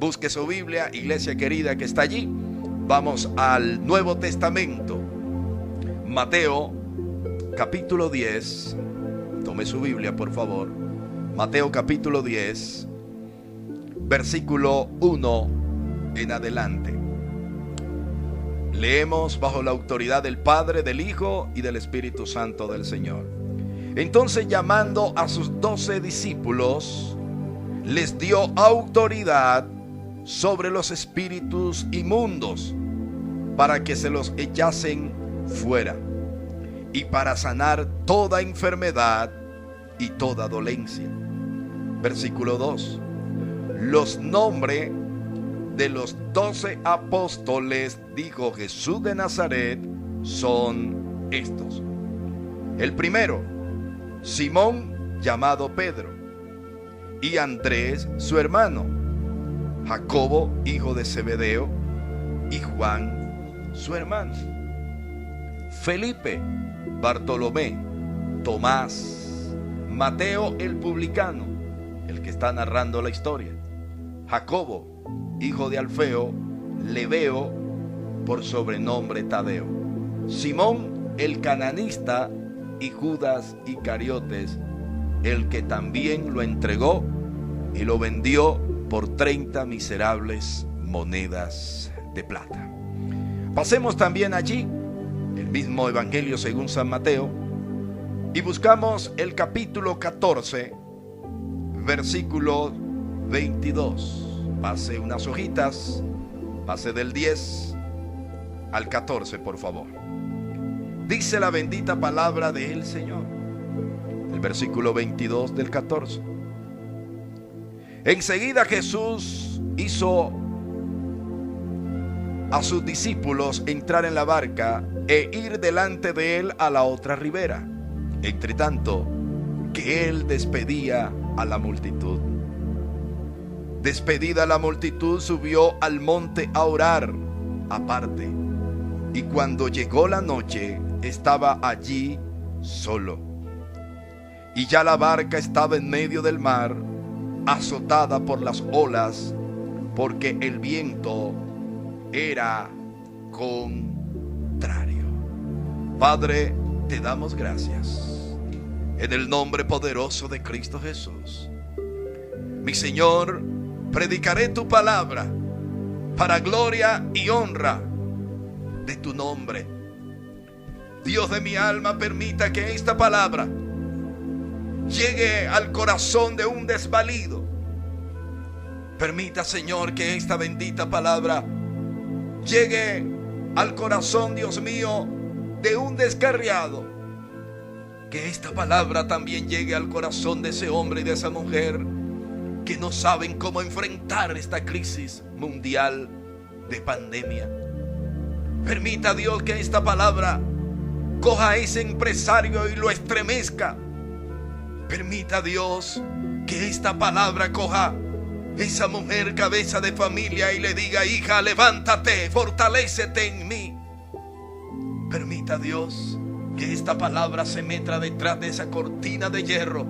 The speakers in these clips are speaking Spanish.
Busque su Biblia, iglesia querida que está allí. Vamos al Nuevo Testamento. Mateo capítulo 10. Tome su Biblia, por favor. Mateo capítulo 10, versículo 1 en adelante. Leemos bajo la autoridad del Padre, del Hijo y del Espíritu Santo del Señor. Entonces, llamando a sus 12 discípulos, les dio autoridad sobre los espíritus inmundos para que se los echasen fuera y para sanar toda enfermedad y toda dolencia. Versículo 2. Los nombres de los 12 apóstoles, dijo Jesús de Nazaret, son estos. El primero, Simón, llamado Pedro, y Andrés, su hermano, Jacobo, hijo de Zebedeo, y Juan, su hermano, Felipe, Bartolomé, Tomás, Mateo el publicano, el que está narrando la historia, Jacobo, hijo de Alfeo, Lebeo, por sobrenombre Tadeo, Simón el cananista, y Judas Iscariotes, el que también lo entregó y lo vendió por 30 miserables monedas de plata. Pasemos también allí, el mismo Evangelio según San Mateo, y buscamos el capítulo 14, versículo 22. Pase unas hojitas, pase del 10 al 14, por favor. Dice la bendita palabra del Señor, el versículo 22 del 14. Enseguida Jesús hizo a sus discípulos entrar en la barca e ir delante de él a la otra ribera, entre tanto que él despedía a la multitud. Despedida la multitud, subió al monte a orar aparte, y cuando llegó la noche estaba allí solo. Y ya la barca estaba en medio del mar, azotada por las olas, porque el viento era contrario. Padre, te damos gracias en el nombre poderoso de Cristo Jesús. Mi Señor, predicaré tu palabra para gloria y honra de tu nombre. Dios de mi alma, permita que esta palabra llegue al corazón de un desvalido. Permita, Señor, que esta bendita palabra llegue al corazón, Dios mío, de un descarriado. Que esta palabra también llegue al corazón de ese hombre y de esa mujer que no saben cómo enfrentar esta crisis mundial de pandemia. Permita, Dios, que esta palabra coja a ese empresario y lo estremezca. Permita, Dios, que esta palabra coja a esa mujer cabeza de familia y le diga: hija, levántate, fortalécete en mí. Permita, Dios, que esta palabra se meta detrás de esa cortina de hierro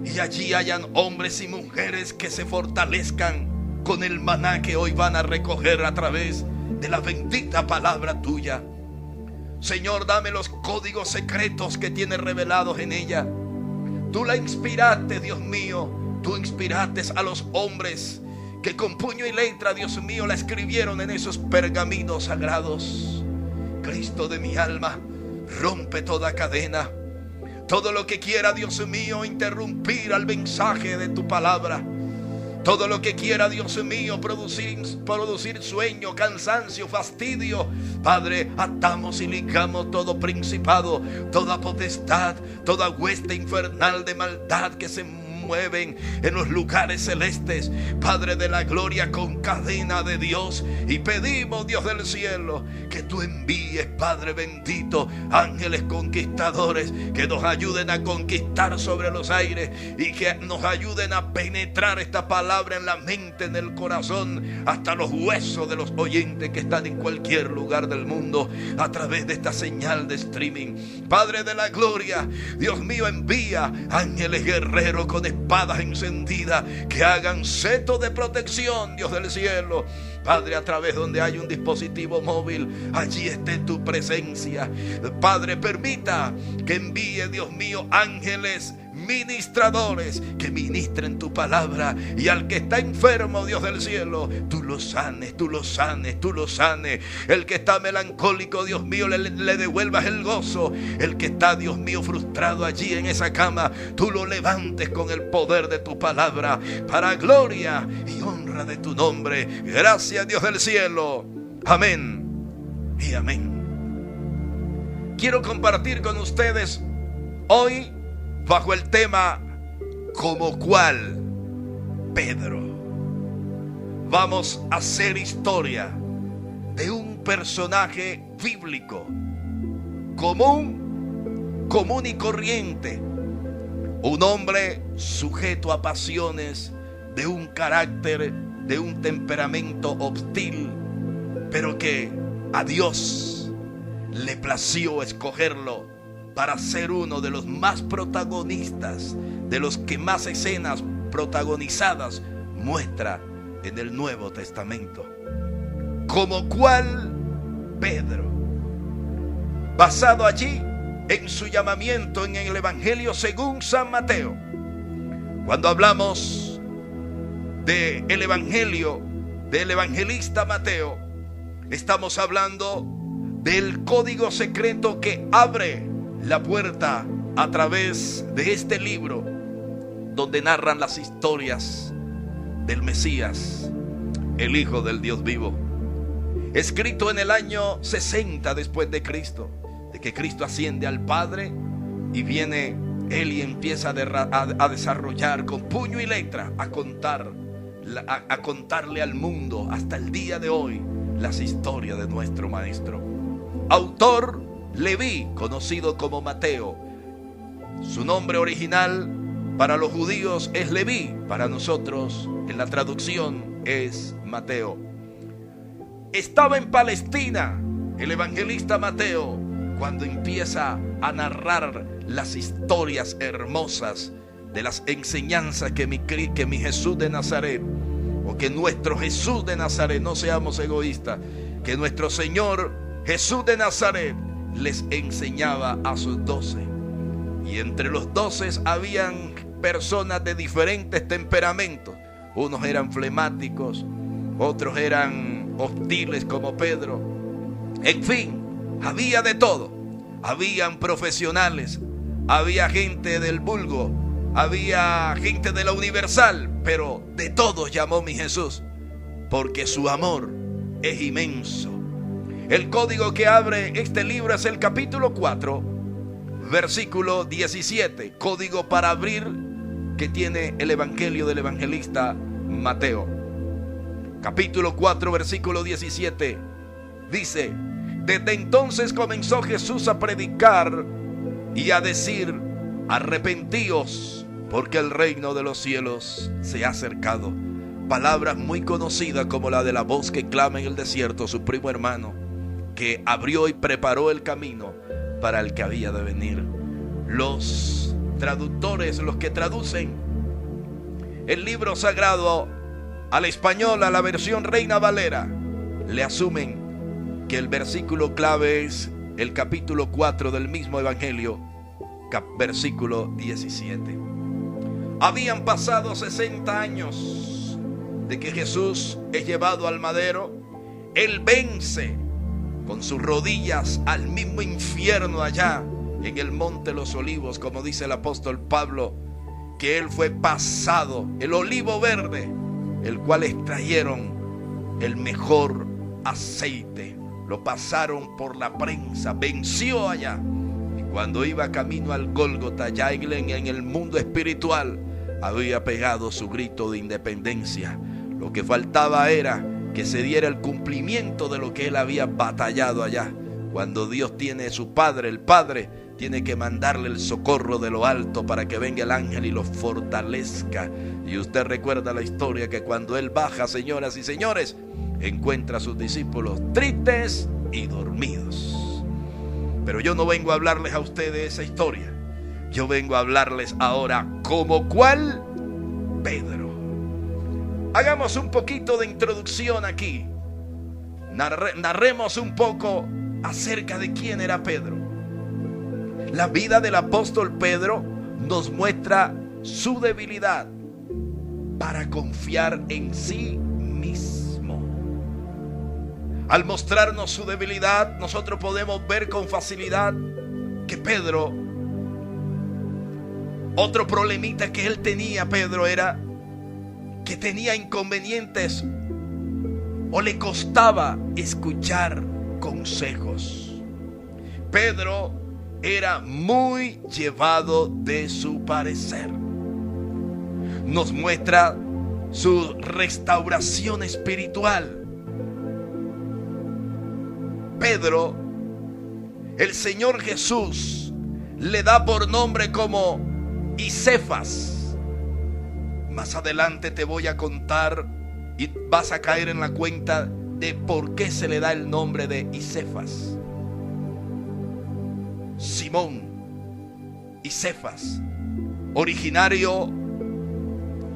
y allí hayan hombres y mujeres que se fortalezcan con el maná que hoy van a recoger a través de la bendita palabra tuya. Señor, dame los códigos secretos que tienes revelados en ella. Tú la inspiraste, Dios mío. Tú inspiraste a los hombres que con puño y letra, Dios mío, la escribieron en esos pergaminos sagrados. Cristo de mi alma, rompe toda cadena, todo lo que quiera, Dios mío, interrumpir al mensaje de tu palabra. Todo lo que quiera, Dios mío, producir sueño, cansancio, fastidio. Padre, atamos y ligamos todo principado, toda potestad, toda hueste infernal de maldad que se mueven en los lugares celestes, Padre de la gloria, con cadena de Dios. Y pedimos, Dios del cielo, que tú envíes, Padre bendito, ángeles conquistadores que nos ayuden a conquistar sobre los aires y que nos ayuden a penetrar esta palabra en la mente, en el corazón, hasta los huesos de los oyentes que están en cualquier lugar del mundo a través de esta señal de streaming. Padre de la gloria, Dios mío, envía ángeles guerreros con espadas encendidas que hagan seto de protección, Dios del cielo. Padre, a través donde hay un dispositivo móvil, allí esté tu presencia. Padre, permita que envíe, Dios mío, ángeles ministradores que ministren tu palabra, y al que está enfermo, Dios del cielo, tú lo sanes, tú lo sanes, tú lo sanes. El que está melancólico, Dios mío, le devuelvas el gozo. El que está, Dios mío, frustrado allí en esa cama, tú lo levantes con el poder de tu palabra, para gloria y honra de tu nombre. Gracias, Dios del cielo. Amén y amén. Quiero compartir con ustedes hoy bajo el tema ¿como cuál Pedro? Vamos a hacer historia de un personaje bíblico común y corriente, un hombre sujeto a pasiones, de un carácter, de un temperamento hostil, pero que a Dios le plació escogerlo para ser uno de los más protagonistas, de los que más escenas protagonizadas muestra en el Nuevo Testamento. Como cuál Pedro, basado allí en su llamamiento en el Evangelio según San Mateo. Cuando hablamos del Evangelio del evangelista Mateo, estamos hablando del código secreto que abre la puerta a través de este libro, donde narran las historias del Mesías, el Hijo del Dios vivo, escrito en el año 60 después de Cristo, de que Cristo asciende al Padre, y viene Él y empieza a desarrollar con puño y letra, a contarle al mundo hasta el día de hoy las historias de nuestro Maestro. Autor Leví, conocido como Mateo. Su nombre original para los judíos es Leví, para nosotros en la traducción es Mateo. Estaba en Palestina el evangelista Mateo cuando empieza a narrar las historias hermosas de las enseñanzas que mi Jesús de Nazaret, o que nuestro Jesús de Nazaret, no seamos egoístas, que nuestro Señor Jesús de Nazaret les enseñaba a sus 12. Y entre los 12 habían personas de diferentes temperamentos. Unos eran flemáticos, otros eran hostiles como Pedro. En fin, había de todo. Habían profesionales, había gente del vulgo, había gente de la universal, pero de todos llamó mi Jesús, porque su amor es inmenso. El código que abre este libro es el capítulo 4, versículo 17. Código para abrir que tiene el evangelio del evangelista Mateo. Capítulo 4, versículo 17. Dice: desde entonces comenzó Jesús a predicar y a decir: arrepentíos, porque el reino de los cielos se ha acercado. Palabras muy conocidas como la de la voz que clama en el desierto, su primo hermano, que abrió y preparó el camino para el que había de venir. Los traductores, los que traducen el libro sagrado al español, a la versión Reina Valera, le asumen que el versículo clave es el capítulo 4 del mismo evangelio, versículo 17. Habían pasado 60 años de que Jesús es llevado al madero. Él vence con sus rodillas al mismo infierno allá en el monte de los olivos, como dice el apóstol Pablo, que él fue pasado, el olivo verde, el cual extrayeron el mejor aceite, lo pasaron por la prensa, venció allá, y cuando iba camino al Gólgota, ya en el mundo espiritual, había pegado su grito de independencia. Lo que faltaba era que se diera el cumplimiento de lo que él había batallado allá. Cuando Dios tiene su Padre, el Padre tiene que mandarle el socorro de lo alto para que venga el ángel y lo fortalezca. Y usted recuerda la historia que cuando él baja, señoras y señores, encuentra a sus discípulos tristes y dormidos. Pero yo no vengo a hablarles a ustedes esa historia. Yo vengo a hablarles ahora como cuál Pedro. Hagamos un poquito de introducción aquí. Narremos un poco acerca de quién era Pedro. La vida del apóstol Pedro nos muestra su debilidad para confiar en sí mismo. Al mostrarnos su debilidad, nosotros podemos ver con facilidad que Pedro, otro problemita que él tenía, Pedro, era que tenía inconvenientes o le costaba escuchar consejos. Pedro era muy llevado de su parecer. Nos muestra su restauración espiritual. Pedro, el Señor Jesús le da por nombre como y Cefas. Más adelante te voy a contar y vas a caer en la cuenta de por qué se le da el nombre de Cefas. Simón y Cefas, originario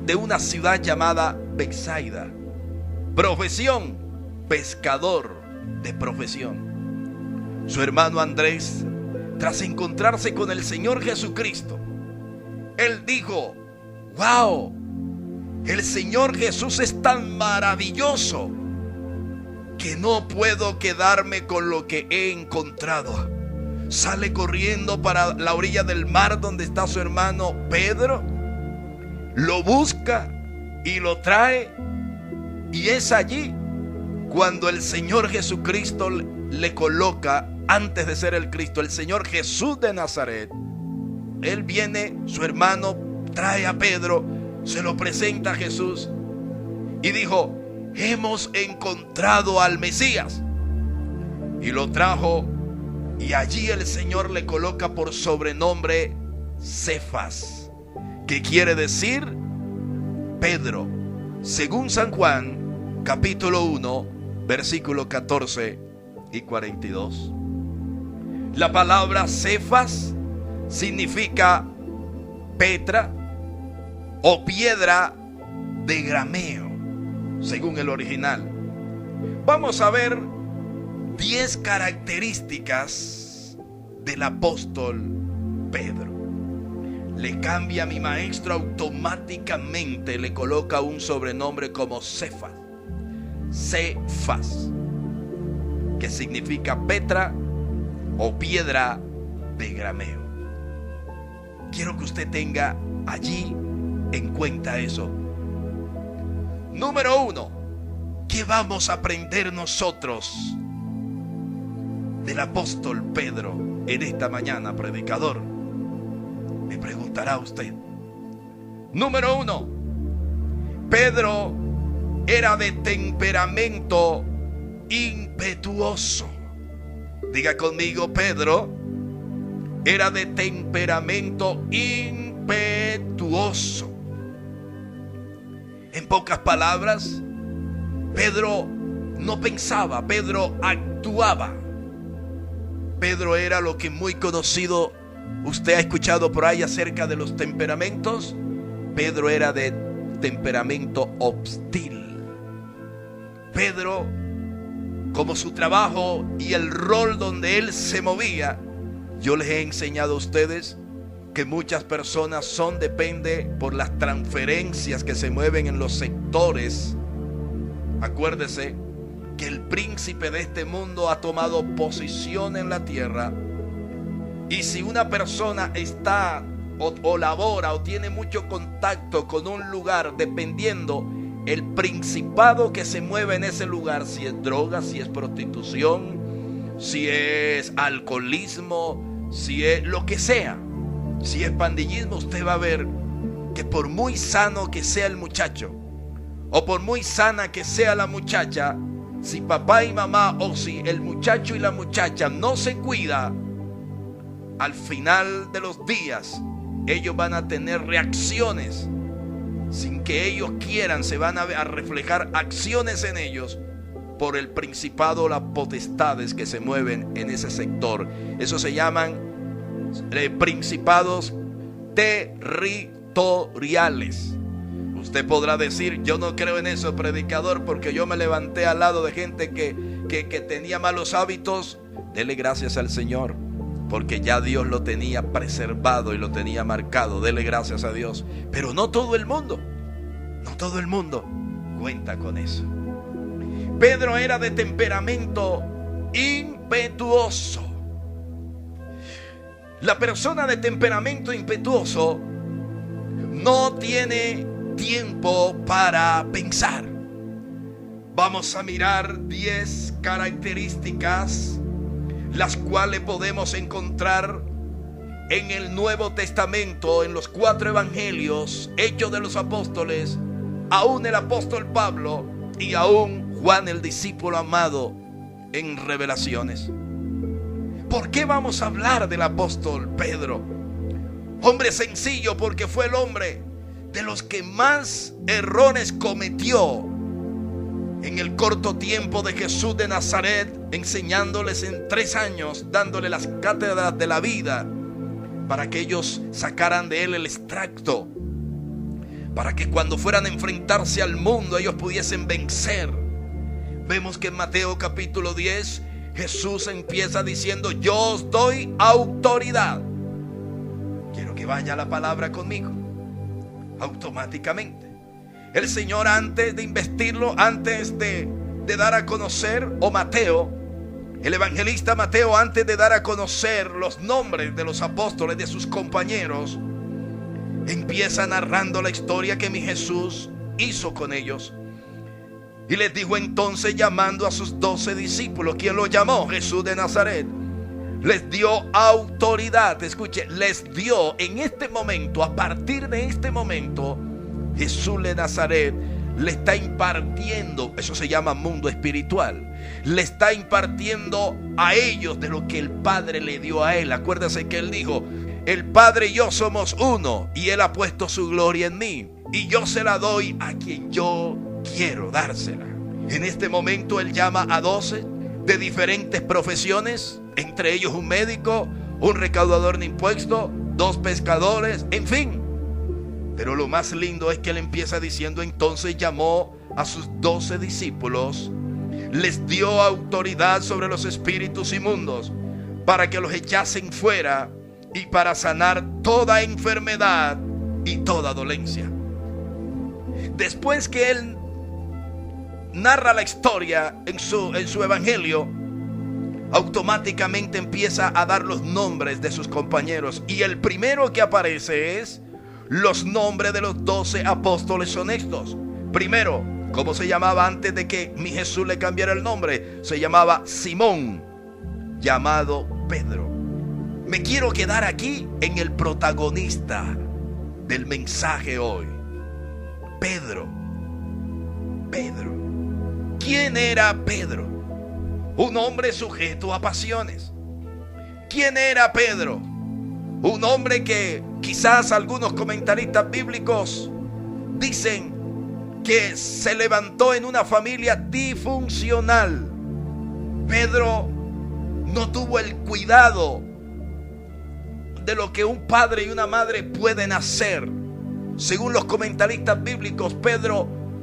de una ciudad llamada Betsaida. Profesión, pescador de profesión. Su hermano Andrés, tras encontrarse con el Señor Jesucristo, él dijo: wow, el Señor Jesús es tan maravilloso que no puedo quedarme con lo que he encontrado. Sale corriendo para la orilla del mar donde está su hermano Pedro, lo busca y lo trae, y es allí cuando el Señor Jesucristo le coloca, antes de ser el Cristo, el Señor Jesús de Nazaret. Él viene, su hermano trae a Pedro, se lo presenta a Jesús y dijo: hemos encontrado al Mesías. Y lo trajo, y allí el Señor le coloca por sobrenombre Cefas, que quiere decir Pedro, según San Juan capítulo 1 versículos 14 y 42. La palabra Cefas significa Petra o piedra de grameo, según el original. Vamos a ver 10 características del apóstol Pedro. Le cambia a mi maestro automáticamente, le coloca un sobrenombre como Cefas. Cefas, que significa Petra o piedra de grameo. Quiero que usted tenga allí en cuenta eso. Número 1, ¿qué vamos a aprender nosotros del apóstol Pedro en esta mañana, predicador? Me preguntará usted. Número 1, Pedro era de temperamento impetuoso. Diga conmigo: Pedro era de temperamento impetuoso. En pocas palabras, Pedro no pensaba, Pedro actuaba. Pedro era lo que muy conocido, usted ha escuchado por ahí acerca de los temperamentos. Pedro era de temperamento hostil. Pedro, como su trabajo y el rol donde él se movía, yo les he enseñado a ustedes que muchas personas depende por las transferencias que se mueven en los sectores. Acuérdese que el príncipe de este mundo ha tomado posición en la tierra, y si una persona está o labora o tiene mucho contacto con un lugar, dependiendo el principado que se mueve en ese lugar, si es droga, si es prostitución, si es alcoholismo, si es lo que sea, si es pandillismo, usted va a ver que por muy sano que sea el muchacho o por muy sana que sea la muchacha, si papá y mamá o si el muchacho y la muchacha no se cuida, al final de los días ellos van a tener reacciones sin que ellos quieran. Se van a reflejar acciones en ellos por el principado o las potestades que se mueven en ese sector. Eso se llaman principados territoriales. Usted podrá decir: yo no creo en eso, predicador, porque yo me levanté al lado de gente que tenía malos hábitos. Dele gracias al Señor, porque ya Dios lo tenía preservado y lo tenía marcado. Dele gracias a Dios. Pero no todo el mundo cuenta con eso. Pedro era de temperamento impetuoso. La persona de temperamento impetuoso no tiene tiempo para pensar. Vamos a mirar 10 características las cuales podemos encontrar en el Nuevo Testamento, en los 4 evangelios, Hechos de los Apóstoles, aún el apóstol Pablo y aún Juan el discípulo amado en Revelaciones. ¿Por qué vamos a hablar del apóstol Pedro? Hombre sencillo, porque fue el hombre de los que más errores cometió en el corto tiempo de Jesús de Nazaret, enseñándoles en 3 años, dándole las cátedras de la vida, para que ellos sacaran de él el extracto, para que cuando fueran a enfrentarse al mundo ellos pudiesen vencer. Vemos que en Mateo capítulo 10 Jesús empieza diciendo: yo os doy autoridad. Quiero que vaya la palabra conmigo. Automáticamente el Señor, antes de investirlo, antes de dar a conocer, o Mateo, el evangelista Mateo, antes de dar a conocer los nombres de los apóstoles, de sus compañeros, empieza narrando la historia que mi Jesús hizo con ellos. Y les dijo entonces, llamando a sus 12 discípulos. ¿Quién los llamó? Jesús de Nazaret. Les dio autoridad. Escuche, les dio en este momento, a partir de este momento, Jesús de Nazaret le está impartiendo, eso se llama mundo espiritual, le está impartiendo a ellos de lo que el Padre le dio a él. Acuérdense que él dijo: el Padre y yo somos uno, y él ha puesto su gloria en mí, y yo se la doy a quien yo quiero dársela. En este momento él llama a 12 de diferentes profesiones, entre ellos un médico, un recaudador de impuestos, 2 pescadores, en fin. Pero lo más lindo es que él empieza diciendo: entonces llamó a sus 12 discípulos, les dio autoridad sobre los espíritus inmundos, para que los echasen fuera y para sanar toda enfermedad y toda dolencia. Después que él narra la historia en su evangelio, automáticamente empieza a dar los nombres de sus compañeros, y el primero que aparece es los nombres de los 12 apóstoles son estos. Primero, ¿cómo se llamaba antes de que mi Jesús le cambiara el nombre? Se llamaba Simón, llamado Pedro. Me quiero quedar aquí en el protagonista del mensaje hoy. Pedro. ¿Quién era Pedro? Un hombre sujeto a pasiones. ¿Quién era Pedro? Un hombre que quizás algunos comentaristas bíblicos dicen que se levantó en una familia disfuncional. Pedro no tuvo el cuidado de lo que un padre y una madre pueden hacer. Según los comentaristas bíblicos,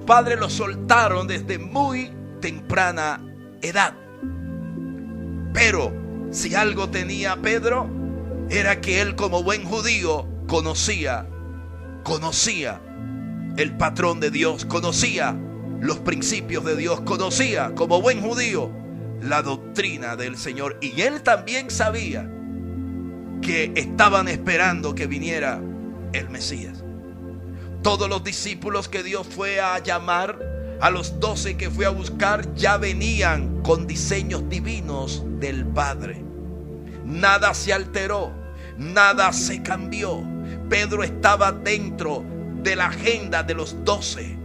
padre lo soltaron desde muy temprana edad. Pero si algo tenía Pedro, era que él, como buen judío, conocía el patrón de Dios, conocía los principios de Dios, conocía como buen judío la doctrina del Señor. Y él también sabía que estaban esperando que viniera el Mesías. Todos los discípulos que Dios fue a llamar, a los 12 que fue a buscar, ya venían con diseños divinos del Padre. Nada se alteró, nada se cambió. Pedro estaba dentro de la agenda de los 12.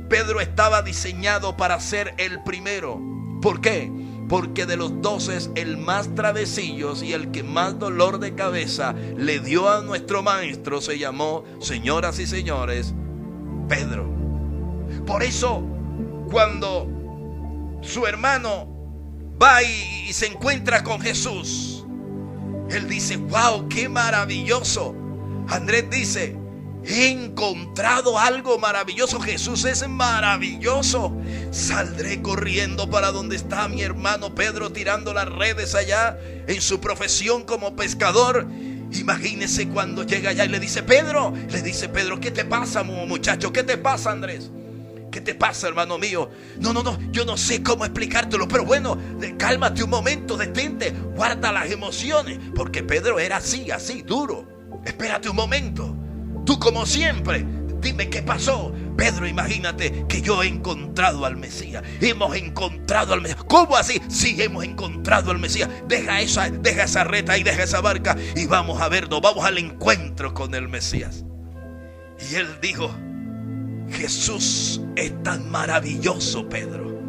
Pedro estaba diseñado para ser el primero. ¿Por qué? Porque de los 12 es el más traviesillos y el que más dolor de cabeza le dio a nuestro maestro. Se llamó, señoras y señores, Pedro. Por eso, cuando su hermano va y se encuentra con Jesús, él dice: wow, qué maravilloso. Andrés dice he encontrado algo maravilloso. Jesús es maravilloso. Saldré corriendo para donde está mi hermano Pedro tirando las redes allá en su profesión como pescador. Imagínese cuando llega allá y le dice Pedro, ¿qué te pasa, muchacho? ¿Qué te pasa, Andrés? ¿Qué te pasa, hermano mío? No, yo no sé cómo explicártelo, pero bueno, cálmate un momento, detente, guarda las emociones, porque Pedro era así, duro. Espérate un momento, tú como siempre, dime qué pasó. Pedro, imagínate que yo he encontrado al Mesías. Hemos encontrado al Mesías. ¿Cómo así? Sí, hemos encontrado al Mesías. Deja esa reta y deja esa barca y vamos a vernos, vamos al encuentro con el Mesías. Y él dijo: Jesús es tan maravilloso, Pedro.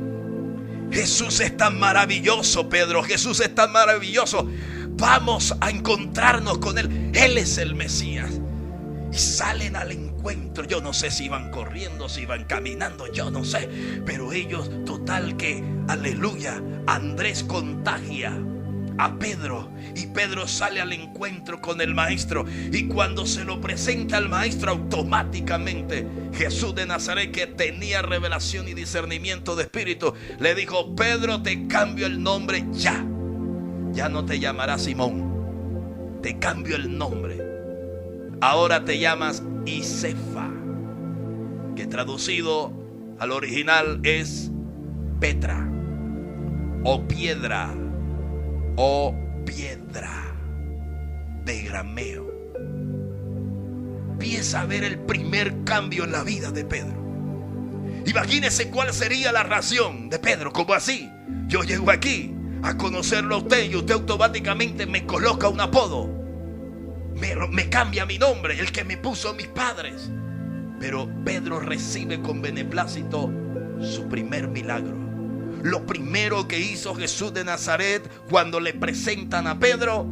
Jesús es tan maravilloso, Pedro. Jesús es tan maravilloso. Vamos a encontrarnos con Él. Él es el Mesías. Y salen al encuentro. Yo no sé si iban corriendo, si iban caminando, yo no sé. Pero ellos, total que, aleluya, Andrés contagia a Pedro y Pedro sale al encuentro con el maestro, y cuando se lo presenta al maestro, automáticamente Jesús de Nazaret, que tenía revelación y discernimiento de espíritu, le dijo: Pedro, te cambio el nombre ya no te llamarás Simón, te cambio el nombre, ahora te llamas Cefa, que traducido al original es Petra o piedra o piedra de grameo. Empieza a ver el primer cambio en la vida de Pedro. Imagínese cuál sería la reacción de Pedro. ¿Cómo así? Yo llego aquí a conocerlo a usted y usted automáticamente me coloca un apodo, me cambia mi nombre, el que me puso mis padres. Pero Pedro recibe con beneplácito su primer milagro. Lo primero que hizo Jesús de Nazaret cuando le presentan a Pedro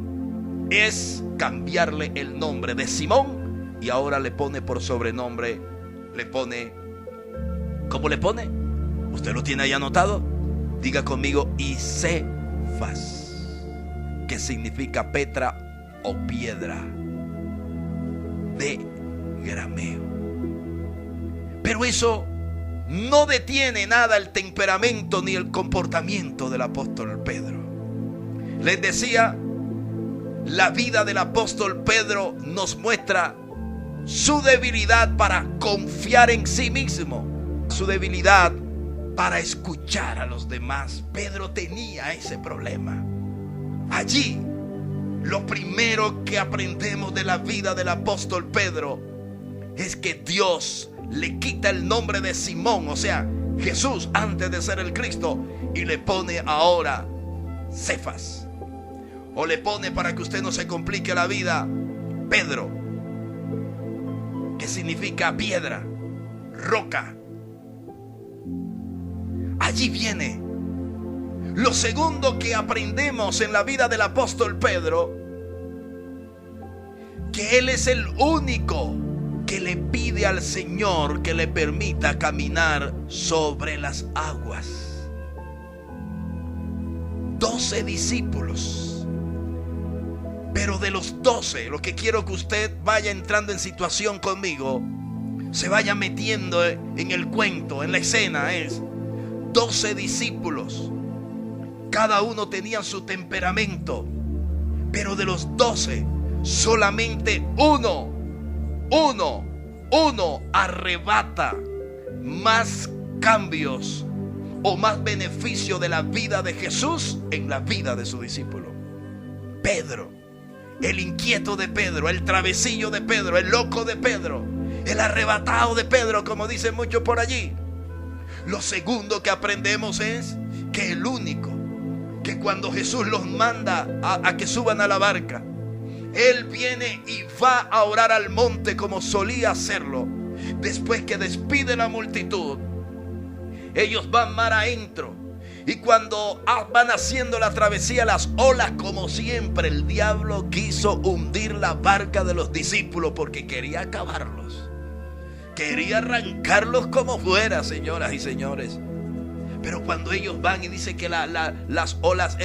es cambiarle el nombre de Simón, y ahora le pone por sobrenombre, ¿cómo le pone? ¿Usted lo tiene ahí anotado? Diga conmigo: Cefas, que significa Petra o piedra de grameo. Pero eso no detiene nada el temperamento ni el comportamiento del apóstol Pedro. Les decía, la vida del apóstol Pedro nos muestra su debilidad para confiar en sí mismo, su debilidad para escuchar a los demás. Pedro tenía ese problema. Allí, lo primero que aprendemos de la vida del apóstol Pedro es que Dios le quita el nombre de Simón, o sea, Jesús antes de ser el Cristo, y le pone ahora Cefas. O le pone, para que usted no se complique la vida, Pedro, que significa piedra, roca. Allí viene lo segundo que aprendemos en la vida del apóstol Pedro, que él es el único que le pide al Señor que le permita caminar sobre las aguas. 12 discípulos, pero de los 12, lo que quiero que usted vaya entrando en situación conmigo, se vaya metiendo en el cuento, en la escena, es 12 discípulos. Cada uno tenía su temperamento, pero de los 12, solamente uno arrebata más cambios o más beneficio de la vida de Jesús en la vida de su discípulo. Pedro, el inquieto de Pedro, el travesillo de Pedro, el loco de Pedro, el arrebatado de Pedro, como dicen muchos por allí. Lo segundo que aprendemos es que el único que cuando Jesús los manda a que suban a la barca, Él viene y va a orar al monte como solía hacerlo. Después que despide la multitud, ellos van mar adentro, y cuando van haciendo la travesía, las olas, como siempre, el diablo quiso hundir la barca de los discípulos porque quería acabarlos, quería arrancarlos como fuera, señoras y señores. Pero cuando ellos van y dice que las olas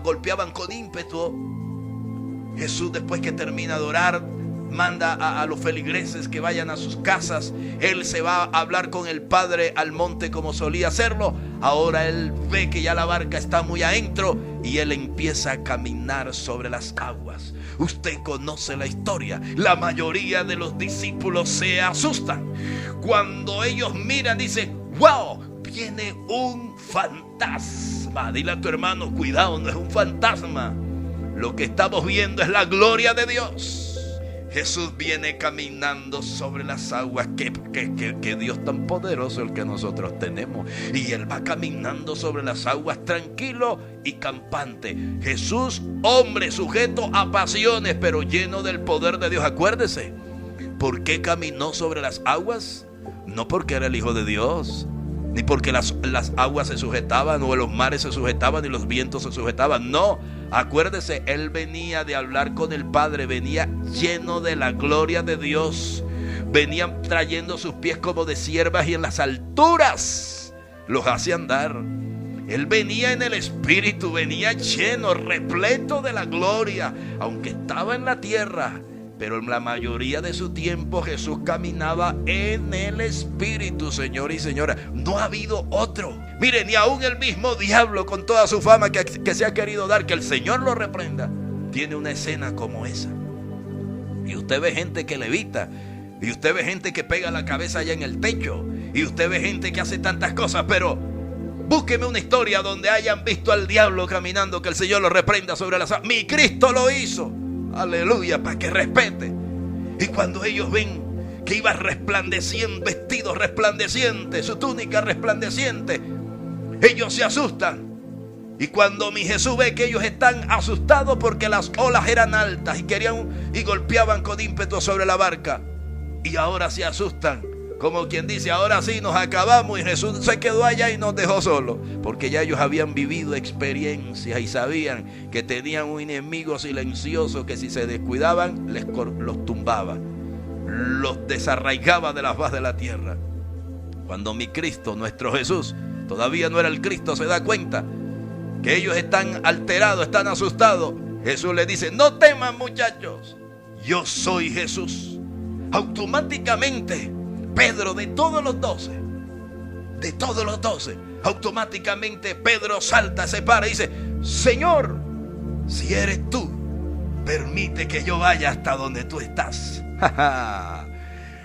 golpeaban con ímpetu, Jesús, después que termina de orar, manda a los feligreses que vayan a sus casas. Él se va a hablar con el Padre al monte como solía hacerlo. Ahora él ve que ya la barca está muy adentro y él empieza a caminar sobre las aguas. Usted conoce la historia. La mayoría de los discípulos se asustan. Cuando ellos miran, dicen: wow, viene un fantasma. Dile a tu hermano: cuidado, no es un fantasma. Lo que estamos viendo es la gloria de Dios. Jesús viene caminando sobre las aguas. Que Dios tan poderoso el que nosotros tenemos. Y Él va caminando sobre las aguas tranquilo y campante. Jesús, hombre sujeto a pasiones, pero lleno del poder de Dios. Acuérdese, ¿por qué caminó sobre las aguas? No porque era el Hijo de Dios, ni porque las aguas se sujetaban, o los mares se sujetaban y los vientos se sujetaban. No, acuérdese, Él venía de hablar con el Padre, venía lleno de la gloria de Dios. Venían trayendo sus pies como de siervas y en las alturas los hace andar. Él venía en el Espíritu, venía lleno, repleto de la gloria, aunque estaba en la tierra. Pero en la mayoría de su tiempo Jesús caminaba en el Espíritu, señor y señora. No ha habido otro. Mire, ni aún el mismo diablo, con toda su fama que se ha querido dar, que el Señor lo reprenda, tiene una escena como esa. Y usted ve gente que levita, y usted ve gente que pega la cabeza allá en el techo, y usted ve gente que hace tantas cosas. Pero búsqueme una historia donde hayan visto al diablo caminando, que el Señor lo reprenda sobre las aguas. Mi Cristo lo hizo. Aleluya, para que respete. Y cuando ellos ven que iba resplandeciendo, vestido resplandeciente, su túnica resplandeciente, ellos se asustan. Y cuando mi Jesús ve que ellos están asustados porque las olas eran altas y querían y golpeaban con ímpetu sobre la barca, y ahora se asustan, como quien dice: ahora sí nos acabamos. Y Jesús se quedó allá y nos dejó solos, porque ya ellos habían vivido experiencias y sabían que tenían un enemigo silencioso que si se descuidaban los tumbaba, los desarraigaba de la faz de la tierra. Cuando mi Cristo, nuestro Jesús, todavía no era el Cristo, se da cuenta que ellos están alterados, están asustados, Jesús les dice: no teman, muchachos, yo soy Jesús. Automáticamente Pedro, de todos los 12, automáticamente Pedro salta, se para y dice: Señor, si eres tú, permite que yo vaya hasta donde tú estás.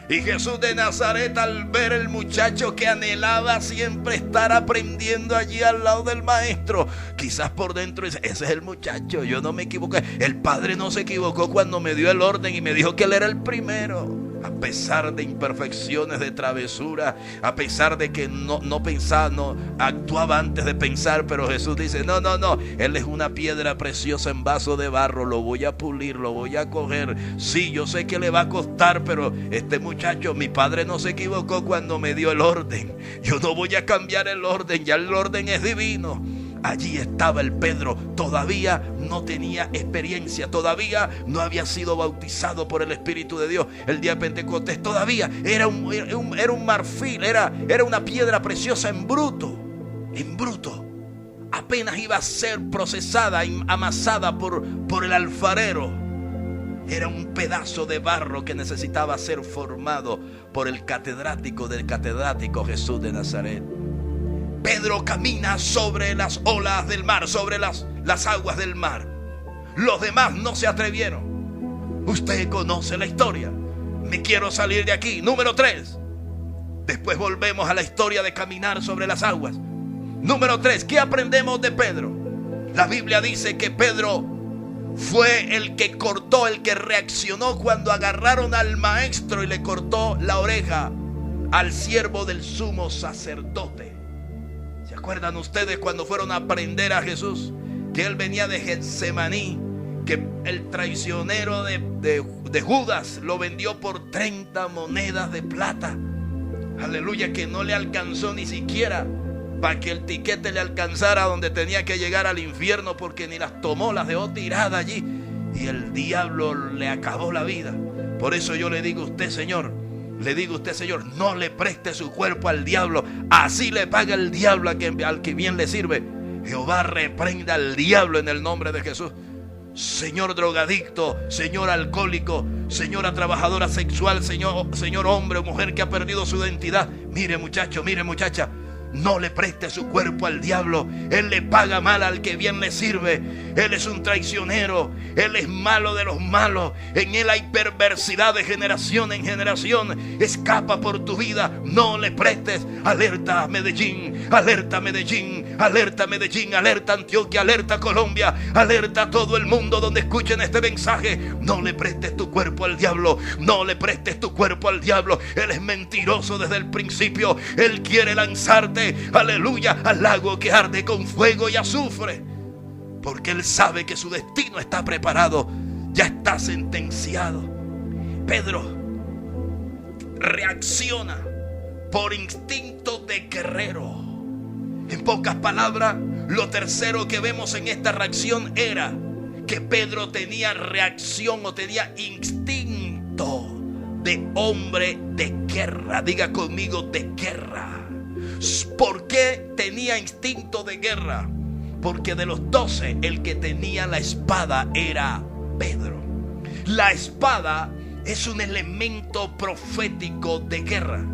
Y Jesús de Nazaret, al ver el muchacho que anhelaba siempre estar aprendiendo allí al lado del maestro, quizás por dentro dice: ese es el muchacho, yo no me equivoqué. El Padre no se equivocó cuando me dio el orden y me dijo que él era el primero. A pesar de imperfecciones, de travesura, a pesar de que no pensaba, no actuaba antes de pensar, pero Jesús dice: no, él es una piedra preciosa en vaso de barro, lo voy a pulir, lo voy a coger. Sí, yo sé que le va a costar, pero este muchacho, mi Padre no se equivocó cuando me dio el orden. Yo no voy a cambiar el orden, ya el orden es divino. Allí estaba el Pedro, todavía no tenía experiencia, todavía no había sido bautizado por el Espíritu de Dios el día de Pentecostés, todavía era un marfil, era una piedra preciosa en bruto, apenas iba a ser procesada, amasada por el alfarero. Era un pedazo de barro que necesitaba ser formado por el catedrático del catedrático, Jesús de Nazaret. Pedro camina sobre las olas del mar, sobre las aguas del mar. Los demás no se atrevieron. Usted conoce la historia. Me quiero salir de aquí. Número 3. Después volvemos a la historia de caminar sobre las aguas. Número 3. ¿Qué aprendemos de Pedro? La Biblia dice que Pedro fue el que cortó, el que reaccionó cuando agarraron al maestro y le cortó la oreja al siervo del sumo sacerdote. ¿Se acuerdan ustedes cuando fueron a prender a Jesús? Que él venía de Getsemaní, que el traicionero de Judas lo vendió por 30 monedas de plata. Aleluya, que no le alcanzó ni siquiera para que el tiquete le alcanzara donde tenía que llegar, al infierno, porque ni las tomó, las dejó tiradas allí. Y el diablo le acabó la vida. Por eso yo le digo a usted, Señor, no le preste su cuerpo al diablo. Así le paga el diablo al que bien le sirve. Jehová reprenda al diablo en el nombre de Jesús. señor drogadicto, señor alcohólico, señora trabajadora sexual, señor hombre o mujer que ha perdido su identidad. Mire muchacho, mire muchacha, no le preste su cuerpo al diablo. Él le paga mal al que bien le sirve. Él es un traicionero. Él es malo de los malos. En él hay perversidad de generación en generación. Escapa por tu vida. No le prestes. Alerta Medellín, alerta Medellín, alerta Medellín, alerta Antioquia, alerta Colombia, alerta a todo el mundo donde escuchen este mensaje. No le prestes tu cuerpo al diablo. No le prestes tu cuerpo al diablo. Él es mentiroso desde el principio. Él quiere lanzarte, aleluya, al lago que arde con fuego y azufre, porque él sabe que su destino está preparado, ya está sentenciado. Pedro reacciona por instinto de guerrero. En pocas palabras, lo tercero que vemos en esta reacción era que Pedro tenía reacción o tenía instinto de hombre de guerra. Diga conmigo, de guerra. ¿Por qué tenía instinto de guerra? Porque de los 12, el que tenía la espada era Pedro. La espada es un elemento profético de guerra.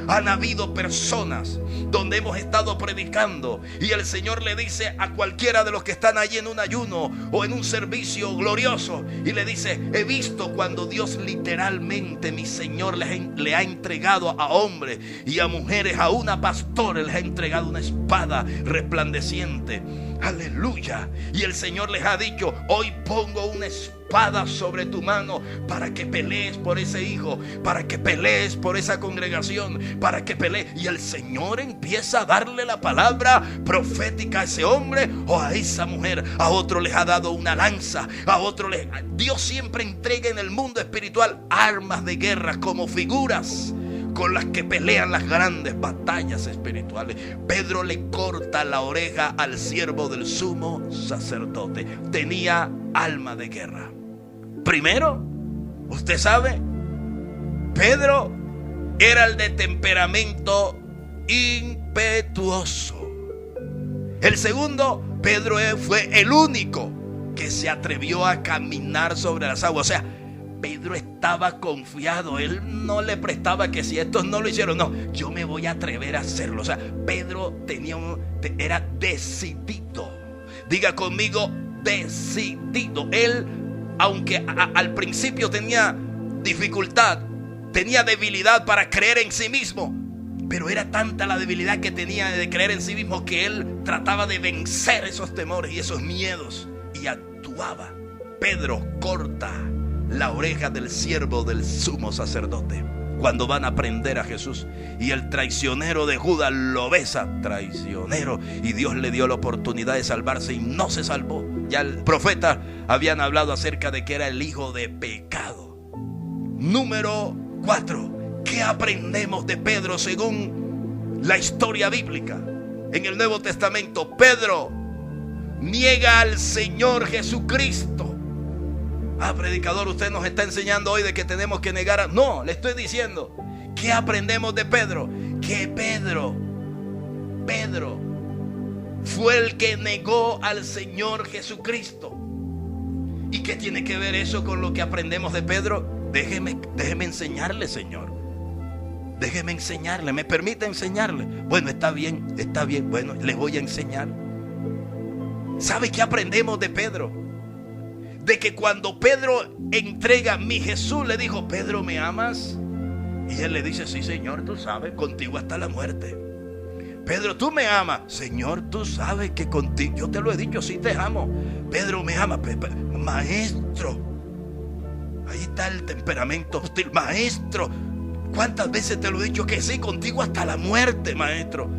Han habido personas donde hemos estado predicando y el Señor le dice a cualquiera de los que están allí en un ayuno o en un servicio glorioso, y le dice: he visto cuando Dios literalmente, mi Señor, le ha entregado a hombres y a mujeres, a una pastora les ha entregado una espada resplandeciente. Aleluya. Y el Señor les ha dicho: hoy pongo una espada sobre tu mano para que pelees por ese hijo, para que pelees por esa congregación, para que pelees. Y el Señor empieza a darle la palabra profética a ese hombre o a esa mujer. A otro les ha dado una lanza, a otro les... Dios siempre entrega en el mundo espiritual armas de guerra como figuras con las que pelean las grandes batallas espirituales. Pedro le corta la oreja al siervo del sumo sacerdote. Tenía alma de guerra. Primero, usted sabe, Pedro era el de temperamento impetuoso. El segundo, Pedro fue el único que se atrevió a caminar sobre las aguas. O sea, Pedro estaba confiado. Él no le prestaba que si estos no lo hicieron, no, yo me voy a atrever a hacerlo. O sea, Pedro era decidido. Diga conmigo, decidido. Él, aunque al principio tenía dificultad, tenía debilidad para creer en sí mismo, pero era tanta la debilidad que tenía de creer en sí mismo que él trataba de vencer esos temores y esos miedos y actuaba. Pedro corta la oreja del siervo del sumo sacerdote cuando van a prender a Jesús, y el traicionero de Judas lo besa, traicionero, y Dios le dio la oportunidad de salvarse y no se salvó. Ya el profeta habían hablado acerca de que era el hijo de pecado. Número 4. ¿Qué aprendemos de Pedro según la historia bíblica? En el Nuevo Testamento, Pedro niega al Señor Jesucristo. Predicador, usted nos está enseñando hoy de que tenemos que negar a... No, le estoy diciendo, ¿qué aprendemos de Pedro? Que Pedro fue el que negó al Señor Jesucristo. ¿Y qué tiene que ver eso con lo que aprendemos de Pedro? Déjeme enseñarle, Señor. Déjeme enseñarle. ¿Me permite enseñarle? Bueno, está bien. Bueno, le voy a enseñar. ¿Sabe qué aprendemos de Pedro? De que cuando Pedro entrega, mi Jesús le dijo: Pedro, ¿me amas? Y él le dice: sí, Señor, tú sabes, contigo hasta la muerte. Pedro, ¿tú me amas? Señor, tú sabes que contigo, yo te lo he dicho, sí te amo. Pedro, ¿me ama? Maestro, ahí está el temperamento hostil. Maestro, ¿cuántas veces te lo he dicho que sí, contigo hasta la muerte, maestro?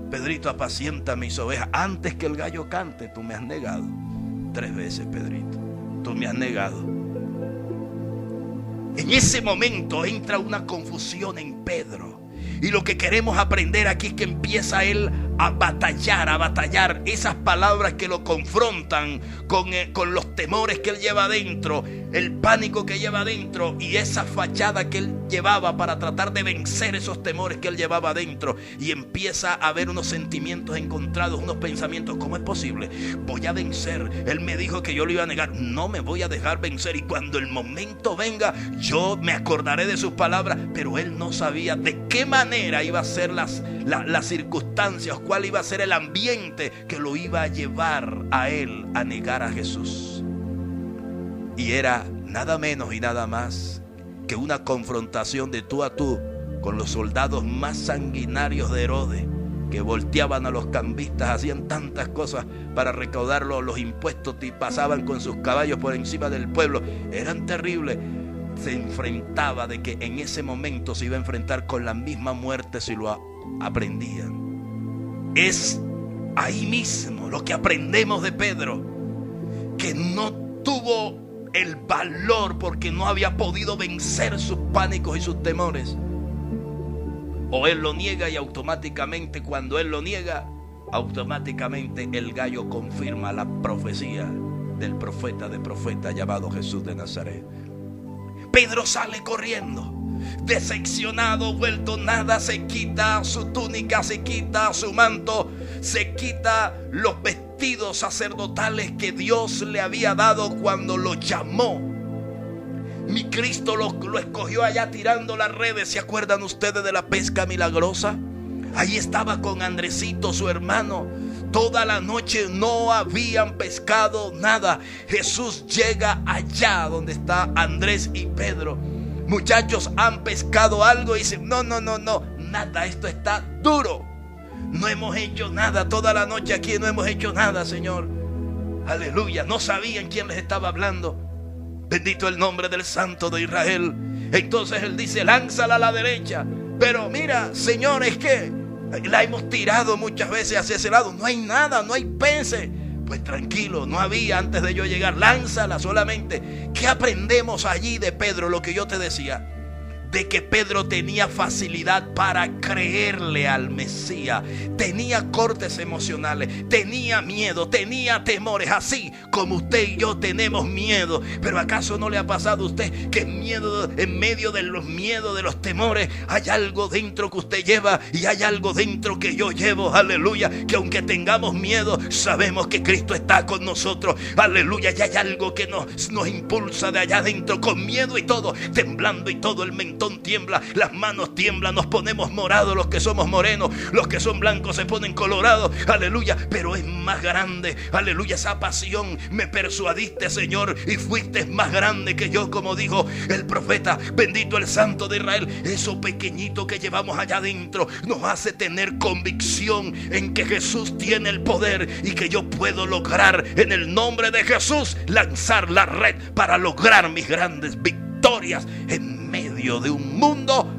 Pedrito, apacienta mis ovejas. Antes que el gallo cante, tú me has negado 3 veces, Pedrito. Tú me has negado. En ese momento entra una confusión en Pedro. Y lo que queremos aprender aquí es que empieza él a batallar esas palabras que lo confrontan con los temores que él lleva adentro, el pánico que lleva adentro y esa fachada que él llevaba para tratar de vencer esos temores que él llevaba adentro. Y empieza a haber unos sentimientos encontrados, unos pensamientos: ¿cómo es posible? Voy a vencer. Él me dijo que yo lo iba a negar. No me voy a dejar vencer. Y cuando el momento venga, yo me acordaré de sus palabras. Pero él no sabía de qué manera iba a ser las circunstancias, cuál iba a ser el ambiente que lo iba a llevar a él a negar a Jesús. Y era nada menos y nada más que una confrontación de tú a tú con los soldados más sanguinarios de Herodes, que volteaban a los cambistas, hacían tantas cosas para recaudar los impuestos y pasaban con sus caballos por encima del pueblo. Eran terribles. Se enfrentaba de que en ese momento se iba a enfrentar con la misma muerte si lo aprendían. Es ahí mismo lo que aprendemos de Pedro, que no tuvo el valor porque no había podido vencer sus pánicos y sus temores. O él lo niega y automáticamente, cuando él lo niega, automáticamente el gallo confirma la profecía del profeta de profetas llamado Jesús de Nazaret. Pedro sale corriendo, decepcionado, vuelto nada, se quita su túnica, se quita su manto, se quita los vestidos sacerdotales que Dios le había dado cuando lo llamó. Mi Cristo lo escogió allá tirando las redes. ¿Se acuerdan ustedes de la pesca milagrosa? Ahí estaba con Andresito, su hermano. Toda la noche no habían pescado nada. Jesús llega allá donde está Andrés y Pedro. Muchachos, ¿han pescado algo? Y dicen: no, nada, esto está duro. No hemos hecho nada, toda la noche aquí no hemos hecho nada, Señor. Aleluya, no sabían quién les estaba hablando. Bendito el nombre del Santo de Israel. Entonces él dice: lánzala a la derecha. Pero mira, Señor, es que la hemos tirado muchas veces hacia ese lado. No hay nada, no hay peces. Pues tranquilo, no había antes de yo llegar. Lánzala solamente. ¿Qué aprendemos allí de Pedro? Lo que yo te decía, de que Pedro tenía facilidad para creerle al Mesías. Tenía cortes emocionales, tenía miedo, tenía temores, así como usted y yo tenemos miedo. Pero ¿acaso no le ha pasado a usted que en medio de los miedos, de los temores, hay algo dentro que usted lleva y hay algo dentro que yo llevo? Aleluya, que aunque tengamos miedo, sabemos que Cristo está con nosotros. Aleluya, y hay algo que nos impulsa de allá adentro, con miedo y todo, temblando y todo, el mentón tiembla, las manos tiemblan, nos ponemos morados los que somos morenos, los que son blancos se ponen colorados. Aleluya, pero es más grande, aleluya, esa pasión. Me persuadiste, Señor, y fuiste más grande que yo, como dijo el profeta. Bendito el Santo de Israel. Eso pequeñito que llevamos allá adentro nos hace tener convicción en que Jesús tiene el poder y que yo puedo lograr en el nombre de Jesús lanzar la red para lograr mis grandes victorias en medio de un mundo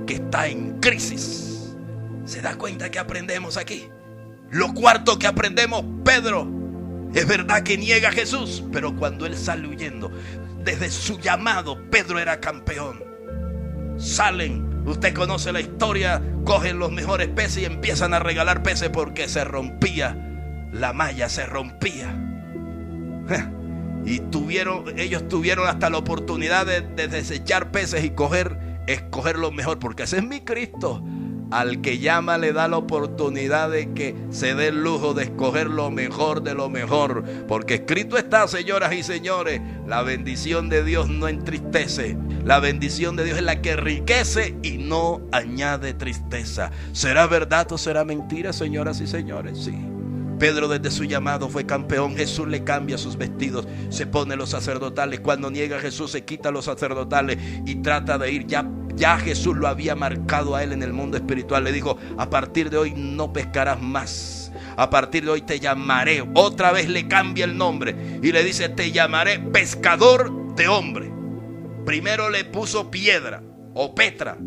que está en crisis. ¿Se da cuenta que aprendemos aquí? Lo cuarto que aprendemos: Pedro, es verdad que niega a Jesús, pero cuando él sale huyendo, desde su llamado, Pedro era campeón. Salen, usted conoce la historia, cogen los mejores peces y empiezan a regalar peces porque se rompía la malla, se rompía. Y ellos tuvieron hasta la oportunidad de desechar peces y escoger lo mejor, porque ese es mi Cristo. Al que llama le da la oportunidad de que se dé el lujo de escoger lo mejor de lo mejor, porque escrito está, señoras y señores, la bendición de Dios no entristece. La bendición de Dios es la que enriquece y no añade tristeza. ¿Será verdad o será mentira, señoras y señores? Sí. Pedro desde su llamado fue campeón. Jesús le cambia sus vestidos, se pone los sacerdotales. Cuando niega a Jesús se quita los sacerdotales y trata de ir. Ya Jesús lo había marcado a él en el mundo espiritual. Le dijo: a partir de hoy no pescarás más, a partir de hoy te llamaré. Otra vez le cambia el nombre y le dice: te llamaré pescador de hombre. Primero le puso piedra o Petra,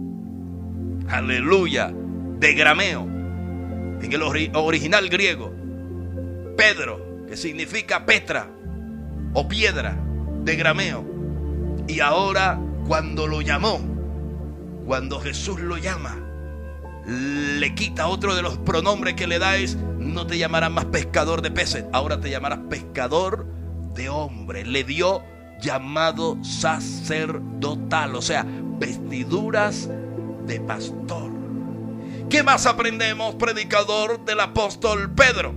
aleluya, de grameo, en el original griego. Pedro, que significa Petra o piedra de grameo. Y ahora cuando lo llamó, cuando Jesús lo llama, le quita otro de los pronombres que le da, es: no te llamarás más pescador de peces, ahora te llamarás pescador de hombres. Le dio llamado sacerdotal, o sea, vestiduras de pastor. ¿Qué más aprendemos, predicador, del apóstol Pedro?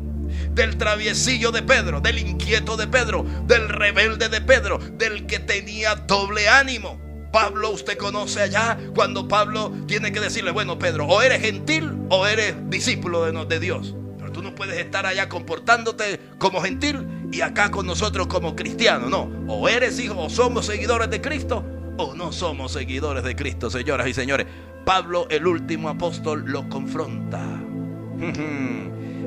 Del traviesillo de Pedro, del inquieto de Pedro, del rebelde de Pedro, del que tenía doble ánimo. Pablo, usted conoce allá cuando Pablo tiene que decirle: bueno, Pedro, o eres gentil o eres discípulo de Dios. Pero tú no puedes estar allá comportándote como gentil y acá con nosotros como cristiano. No, o eres hijo, o somos seguidores de Cristo, o no somos seguidores de Cristo, señoras y señores. Pablo, el último apóstol, lo confronta.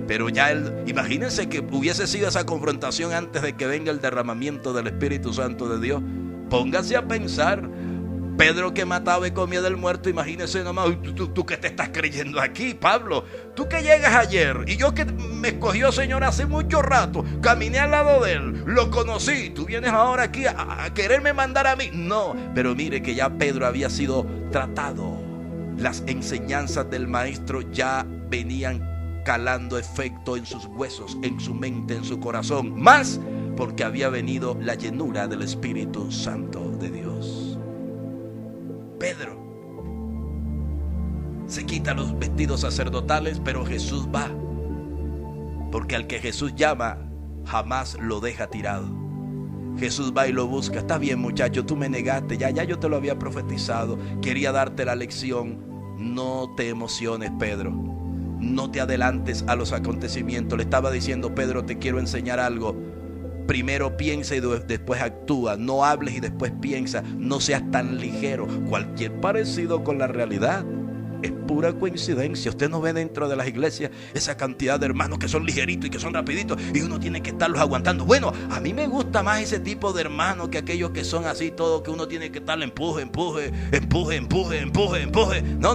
Pero ya él, imagínense que hubiese sido esa confrontación antes de que venga el derramamiento del Espíritu Santo de Dios. Póngase a pensar. Pedro, que mataba y comía del muerto, imagínese nomás. ¿Tú qué te estás creyendo aquí, Pablo? Tú que llegas ayer y yo que me escogió, Señor, hace mucho rato, caminé al lado de él, lo conocí. Tú vienes ahora aquí a quererme mandar a mí. No, pero mire que ya Pedro había sido tratado. Las enseñanzas del maestro ya venían calando efecto en sus huesos, en su mente, en su corazón. Más porque había venido la llenura del Espíritu Santo de Dios. Pedro se quita los vestidos sacerdotales, pero Jesús va, porque al que Jesús llama jamás lo deja tirado. Jesús va y lo busca. Está bien, muchacho, tú me negaste, ya yo te lo había profetizado, quería darte la lección. No te emociones, Pedro, no te adelantes a los acontecimientos. Le estaba diciendo: Pedro, te quiero enseñar algo. Primero piensa y después actúa. No hables y después piensa. No seas tan ligero. Cualquier parecido con la realidad es pura coincidencia. Usted no ve dentro de las iglesias esa cantidad de hermanos que son ligeritos y que son rapiditos y uno tiene que estarlos aguantando. Bueno, a mí me gusta más ese tipo de hermanos que aquellos que son así, todo que uno tiene que estarle empuje. No,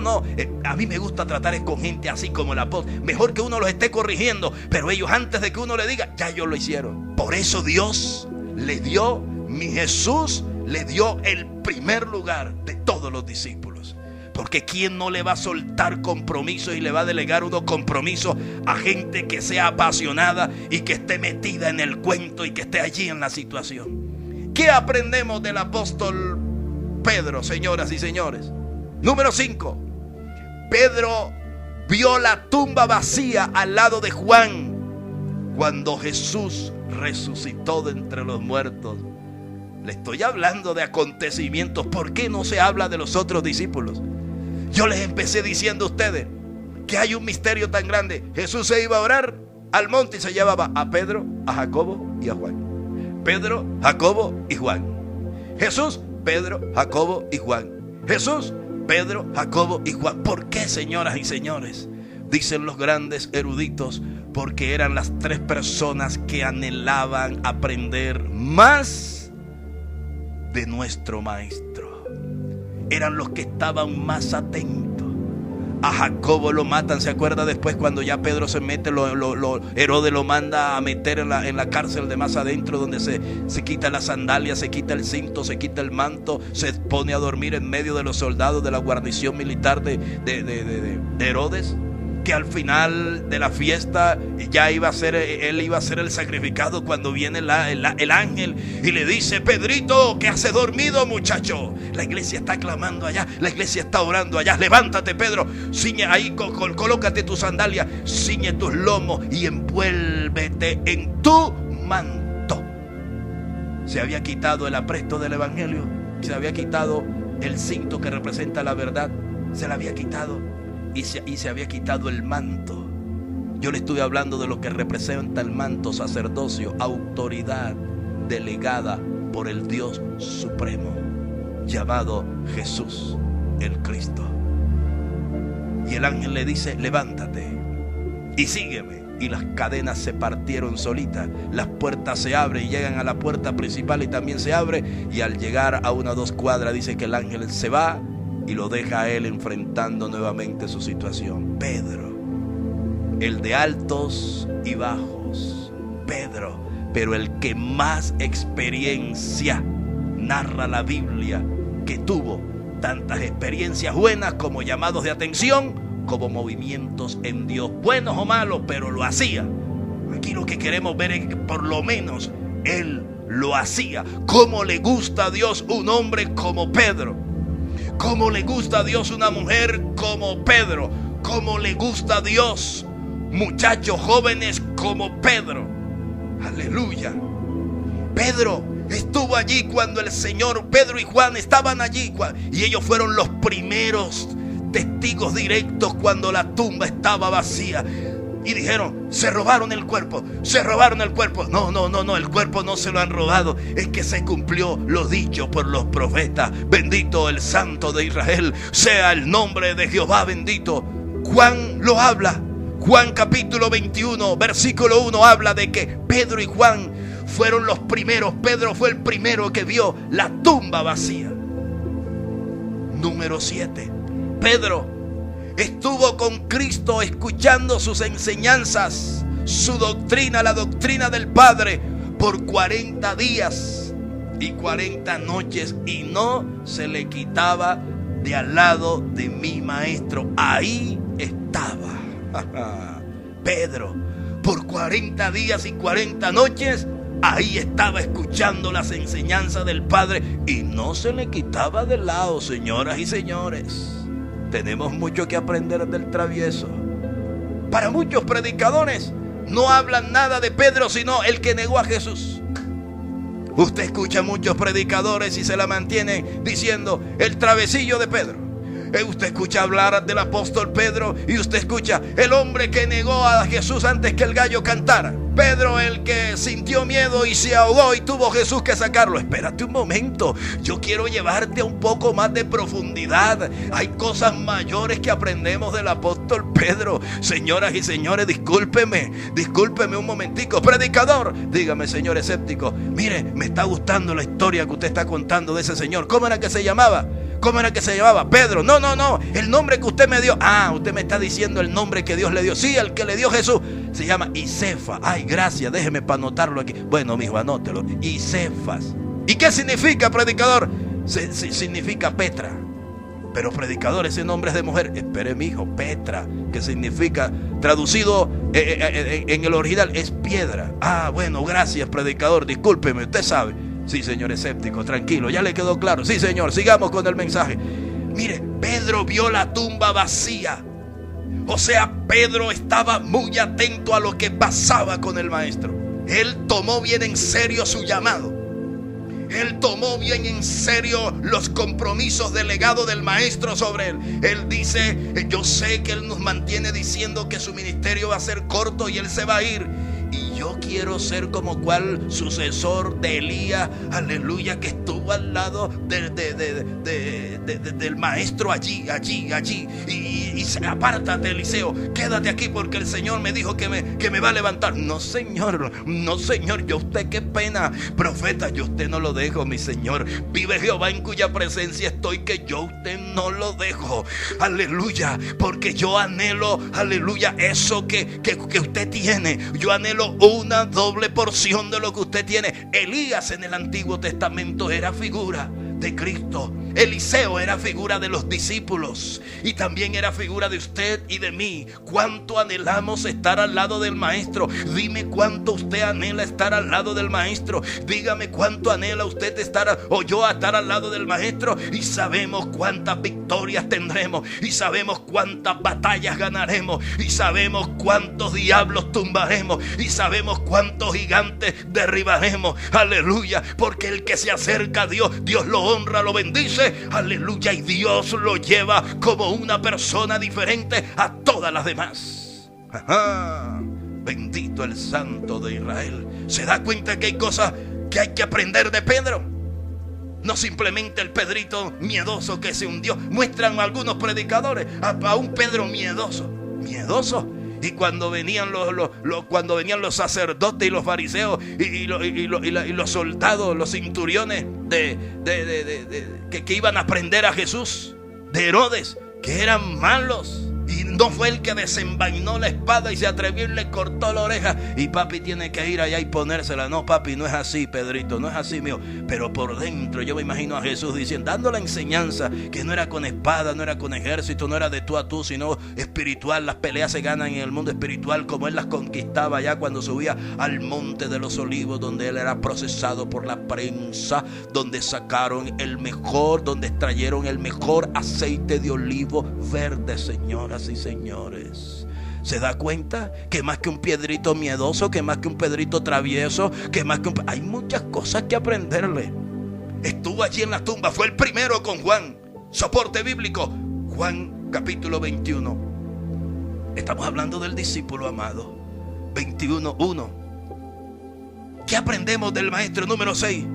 a mí me gusta tratar con gente así como el apóstol. Mejor que uno los esté corrigiendo, pero ellos, antes de que uno le diga, ya ellos lo hicieron. Por eso Dios le dio, mi Jesús le dio el primer lugar de todos los discípulos. Porque ¿quién no le va a soltar compromisos y le va a delegar unos compromisos a gente que sea apasionada y que esté metida en el cuento y que esté allí en la situación? ¿Qué aprendemos del apóstol Pedro, señoras y señores? Número 5. Pedro vio la tumba vacía al lado de Juan cuando Jesús resucitó de entre los muertos. Le estoy hablando de acontecimientos. ¿Por qué no se habla de los otros discípulos? Yo les empecé diciendo a ustedes que hay un misterio tan grande. Jesús se iba a orar al monte y se llevaba a Pedro, a Jacobo y a Juan. Pedro, Jacobo y Juan. Jesús, Pedro, Jacobo y Juan. Jesús, Pedro, Jacobo y Juan. ¿Por qué, señoras y señores? Dicen los grandes eruditos, porque eran las 3 personas que anhelaban aprender más de nuestro maestro. Eran los que estaban más atentos. A Jacobo lo matan, ¿se acuerda? Después, cuando ya Pedro se mete, Herodes lo manda a meter en la cárcel de más adentro, donde se quita la sandalia, se quita el cinto, se quita el manto, se pone a dormir en medio de los soldados de la guarnición militar de Herodes. Que al final de la fiesta ya él iba a ser el sacrificado, cuando viene el ángel y le dice: Pedrito, ¿qué haces dormido, muchacho? La iglesia está clamando allá, la iglesia está orando allá. Levántate, Pedro, ciñe ahí, colócate tu sandalia, ciñe tus lomos y envuélvete en tu manto. Se había quitado el apresto del evangelio, se había quitado el cinto que representa la verdad, se la había quitado. Y se había quitado el manto. Yo le estoy hablando de lo que representa el manto: sacerdocio, autoridad delegada por el Dios supremo, llamado Jesús el Cristo. Y el ángel le dice: levántate y sígueme. Y las cadenas se partieron solitas, las puertas se abren y llegan a la puerta principal y también se abre. Y al llegar a 1 o 2 cuadras, dice que el ángel se va y lo deja a él enfrentando nuevamente su situación. Pedro, el de altos y bajos, Pedro, pero el que más experiencia narra la Biblia que tuvo tantas experiencias buenas como llamados de atención como movimientos en Dios, buenos o malos, pero lo hacía. Aquí lo que queremos ver es que por lo menos él lo hacía. ¿Cómo le gusta a Dios un hombre como Pedro? ¿Cómo le gusta a Dios una mujer como Pedro? ¿Cómo le gusta a Dios muchachos jóvenes como Pedro? Aleluya. Pedro estuvo allí cuando el Señor, Pedro y Juan estaban allí, y ellos fueron los primeros testigos directos cuando la tumba estaba vacía. Y dijeron, se robaron el cuerpo, se robaron el cuerpo. No, el cuerpo no se lo han robado. Es que se cumplió lo dicho por los profetas. Bendito el Santo de Israel, sea el nombre de Jehová bendito. Juan lo habla. Juan capítulo 21, versículo 1 habla de que Pedro y Juan fueron los primeros. Pedro fue el primero que vio la tumba vacía. Número 7. Pedro estuvo con Cristo escuchando sus enseñanzas, su doctrina, la doctrina del Padre, por 40 días y 40 noches, y no se le quitaba de al lado de mi maestro. Ahí estaba Pedro, por 40 días y 40 noches. Ahí estaba escuchando las enseñanzas del Padre y no se le quitaba de lado. Señoras y señores, tenemos mucho que aprender del travieso. Para muchos predicadores no hablan nada de Pedro, sino el que negó a Jesús. Usted escucha muchos predicadores y se la mantienen diciendo el travesillo de Pedro. Usted escucha hablar del apóstol Pedro y usted escucha el hombre que negó a Jesús antes que el gallo cantara. Pedro, el que sintió miedo y se ahogó y tuvo Jesús que sacarlo. Espérate un momento, yo quiero llevarte a un poco más de profundidad. Hay cosas mayores que aprendemos del apóstol Pedro. Señoras y señores, discúlpeme un momentico. Predicador, dígame, señor escéptico, mire, me está gustando la historia que usted está contando de ese señor. ¿Cómo era que se llamaba? ¿Cómo era que se llamaba? Pedro. No, el nombre que usted me dio. Usted me está diciendo el nombre que Dios le dio. Sí, el que le dio Jesús se llama Icefas. Ay, gracias, déjeme para anotarlo aquí. Bueno, mijo, anótelo. Icefas. ¿Y qué significa, predicador? Significa Petra. Pero predicador, ese nombre es de mujer. Espere, mijo, Petra, que significa, traducido en el original, es piedra. Bueno, gracias, predicador, discúlpeme, usted sabe. Sí, señor escéptico, tranquilo, ya le quedó claro. Sí, señor, sigamos con el mensaje. Mire, Pedro vio la tumba vacía. O sea, Pedro estaba muy atento a lo que pasaba con el maestro. Él tomó bien en serio su llamado. Él tomó bien en serio los compromisos del legado del maestro sobre él. Él dice, yo sé que él nos mantiene diciendo que su ministerio va a ser corto y él se va a ir. Y yo quiero ser como cual sucesor de Elías, aleluya, que estuvo al lado del maestro allí. Y apártate, Eliseo, quédate aquí porque el Señor me dijo que me va a levantar. No, señor, yo usted, qué pena, profeta, yo usted no lo dejo, mi Señor. Vive Jehová en cuya presencia estoy, que yo usted no lo dejo, aleluya, porque yo anhelo, aleluya, eso que usted tiene. Yo anhelo una doble porción de lo que usted tiene. Elías en el Antiguo Testamento era figura de Cristo. Eliseo era figura de los discípulos y también era figura de usted y de mí. ¿Cuánto anhelamos estar al lado del maestro? Dime cuánto usted anhela estar al lado del maestro. Dígame cuánto anhela usted estar o yo a estar al lado del maestro. Y sabemos cuántas victorias tendremos y sabemos cuántas batallas ganaremos y sabemos cuántos diablos tumbaremos y sabemos cuántos gigantes derribaremos. Aleluya, porque el que se acerca a Dios, Dios lo honra, lo bendice. Aleluya, y Dios lo lleva como una persona diferente a todas las demás. Bendito el Santo de Israel. ¿Se da cuenta que hay cosas que hay que aprender de Pedro? No simplemente el Pedrito miedoso que se hundió. Muestran algunos predicadores a un Pedro miedoso. Y cuando venían los sacerdotes y los fariseos y los soldados, los centuriones que iban a prender a Jesús, de Herodes, que eran malos y no fue el que desenvainó la espada y se atrevió y le cortó la oreja y papi tiene que ir allá y ponérsela. No, papi, no es así, Pedrito, no es así, mío. Pero por dentro yo me imagino a Jesús diciendo, dando la enseñanza que no era con espada, no era con ejército, no era de tú a tú, sino espiritual. Las peleas se ganan en el mundo espiritual, como él las conquistaba allá cuando subía al monte de los olivos, donde él era procesado por la prensa, donde sacaron el mejor, donde extrayeron el mejor aceite de olivo verde, señoras y señores. ¿Se da cuenta? Que más que un Pedrito miedoso, que más que un Pedrito travieso, que más que un... Hay muchas cosas que aprenderle. Estuvo allí en la tumba, fue el primero con Juan. Soporte bíblico, Juan capítulo 21. Estamos hablando del discípulo amado. 21:1. ¿Qué aprendemos del maestro? Número 6.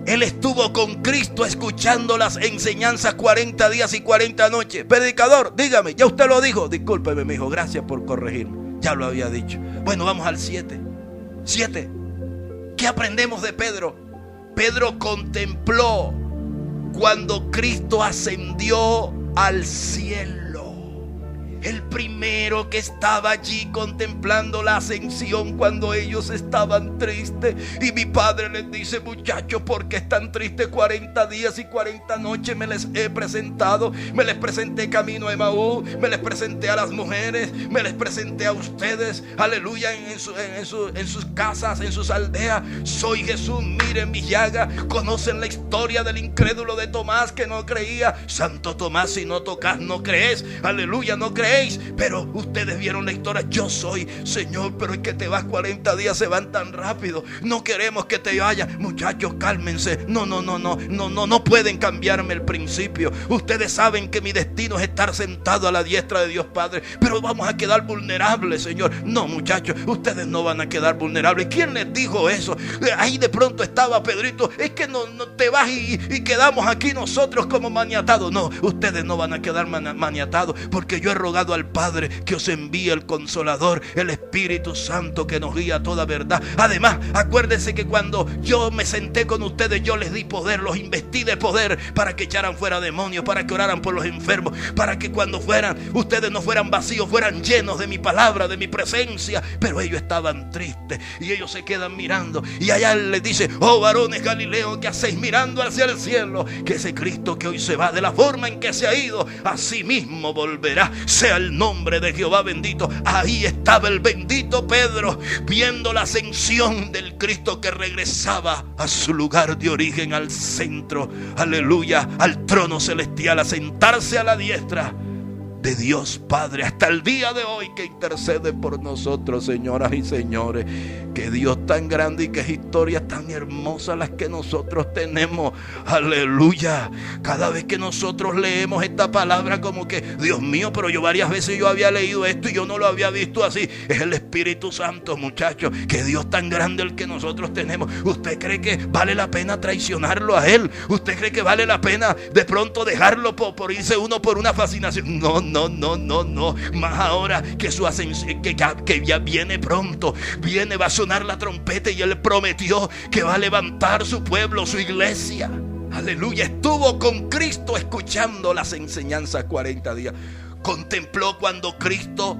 Él estuvo con Cristo escuchando las enseñanzas 40 días y 40 noches. Predicador, dígame, ya usted lo dijo. Discúlpeme, mi hijo, gracias por corregirme. Ya lo había dicho. Bueno, vamos al 7. 7. ¿Qué aprendemos de Pedro? Pedro contempló cuando Cristo ascendió al cielo. El primero que estaba allí contemplando la ascensión cuando ellos estaban tristes. Y mi padre les dice, muchachos, ¿por qué están tristes? 40 días y 40 noches me les he presentado. Me les presenté camino a Emaús, me les presenté a las mujeres, me les presenté a ustedes. Aleluya, en sus casas, en sus aldeas. Soy Jesús, miren mi llaga. Conocen la historia del incrédulo de Tomás que no creía. Santo Tomás, si no tocas no crees. Aleluya, no crees. Pero ustedes vieron la historia. Yo soy, Señor, pero es que te vas 40 días, se van tan rápido. No queremos que te vayas. Muchachos, cálmense. No pueden cambiarme el principio. Ustedes saben que mi destino es estar sentado a la diestra de Dios Padre, pero vamos a quedar vulnerables, Señor. No, muchachos, ustedes no van a quedar vulnerables. ¿Quién les dijo eso? Ahí de pronto estaba Pedrito. Es que no te vas y quedamos aquí nosotros como maniatados. No, ustedes no van a quedar maniatados, porque yo he rogado al Padre que os envíe el Consolador, el Espíritu Santo, que nos guía a toda verdad. Además, acuérdense que cuando yo me senté con ustedes, yo les di poder, los investí de poder para que echaran fuera demonios, para que oraran por los enfermos, para que cuando fueran, ustedes no fueran vacíos, fueran llenos de mi palabra, de mi presencia. Pero ellos estaban tristes y ellos se quedan mirando, y allá él les dice, oh varones Galileo, ¿qué hacéis mirando hacia el cielo? Que ese Cristo que hoy se va, de la forma en que se ha ido, así mismo volverá. Sea el nombre de Jehová bendito. Ahí estaba el bendito Pedro, viendo la ascensión del Cristo que regresaba a su lugar de origen, al centro, aleluya, al trono celestial, a sentarse a la diestra de Dios Padre, hasta el día de hoy, que intercede por nosotros, señoras y señores. Que Dios tan grande y que historias tan hermosas las que nosotros tenemos, aleluya. Cada vez que nosotros leemos esta palabra, como que, Dios mío, pero yo varias veces yo había leído esto y yo no lo había visto así. Es el Espíritu Santo, muchachos. Que Dios tan grande el que nosotros tenemos. ¿Usted cree que vale la pena traicionarlo a Él? ¿Usted cree que vale la pena de pronto dejarlo por irse uno por una fascinación? No. Más ahora que su ascensión, que ya viene pronto, va a sonar la trompeta, y Él prometió que va a levantar su pueblo, su iglesia. Aleluya. Estuvo con Cristo escuchando las enseñanzas 40 días. Contempló cuando Cristo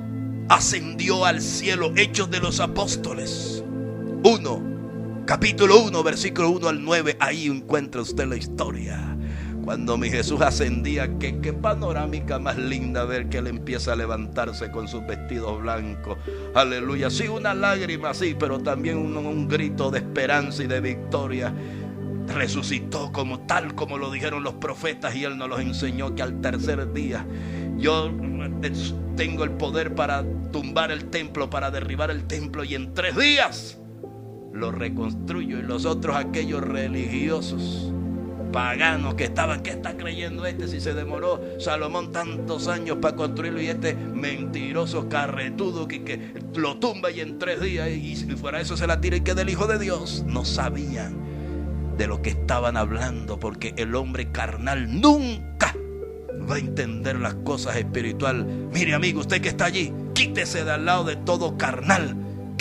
ascendió al cielo. Hechos de los Apóstoles 1, capítulo 1, versículo 1 al 9. Ahí encuentra usted la historia. Cuando mi Jesús ascendía, qué panorámica más linda ver que Él empieza a levantarse con sus vestidos blancos. Aleluya. Sí, una lágrima, sí, pero también un grito de esperanza y de victoria. Resucitó tal como lo dijeron los profetas, y Él nos los enseñó, que al tercer día yo tengo el poder para tumbar el templo, para derribar el templo, y en 3 días lo reconstruyo. Y los otros, aquellos religiosos paganos que estaban, ¿qué está creyendo este si se demoró Salomón tantos años para construirlo, y este mentiroso carretudo que lo tumba y en 3 días, y si fuera eso se la tira y queda el Hijo de Dios? No sabían de lo que estaban hablando, porque el hombre carnal nunca va a entender las cosas espirituales. Mire, amigo, usted que está allí, quítese de al lado de todo carnal.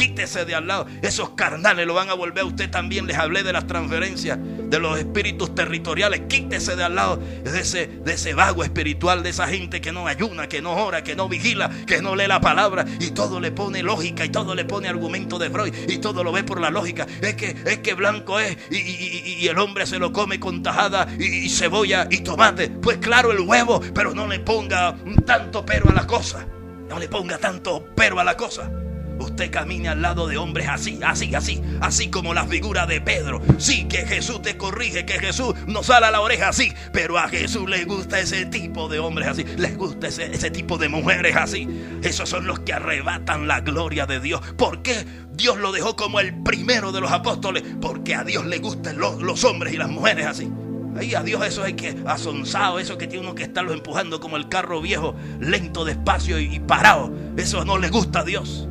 quítese de al lado. Esos carnales lo van a volver a usted también. Les hablé de las transferencias, de los espíritus territoriales. Quítese de al lado de ese vago espiritual, de esa gente que no ayuna, que no ora, que no vigila, que no lee la palabra y todo le pone lógica y todo le pone argumento de Freud y todo lo ve por la lógica. Es que blanco es y el hombre se lo come con tajada y cebolla y tomate. Pues claro, el huevo, pero no le ponga tanto pero a la cosa. No le ponga tanto pero a la cosa. Usted camine al lado de hombres así como la figura de Pedro. Sí, que Jesús te corrige, que Jesús nos ala la oreja así, pero a Jesús le gusta ese tipo de hombres así, les gusta ese tipo de mujeres así. Esos son los que arrebatan la gloria de Dios. ¿Por qué Dios lo dejó como el primero de los apóstoles? Porque a Dios le gustan los hombres y las mujeres así. Ahí a Dios eso hay que asonsado, eso que tiene uno que estarlo empujando como el carro viejo, lento, despacio y parado. Eso no le gusta a Dios.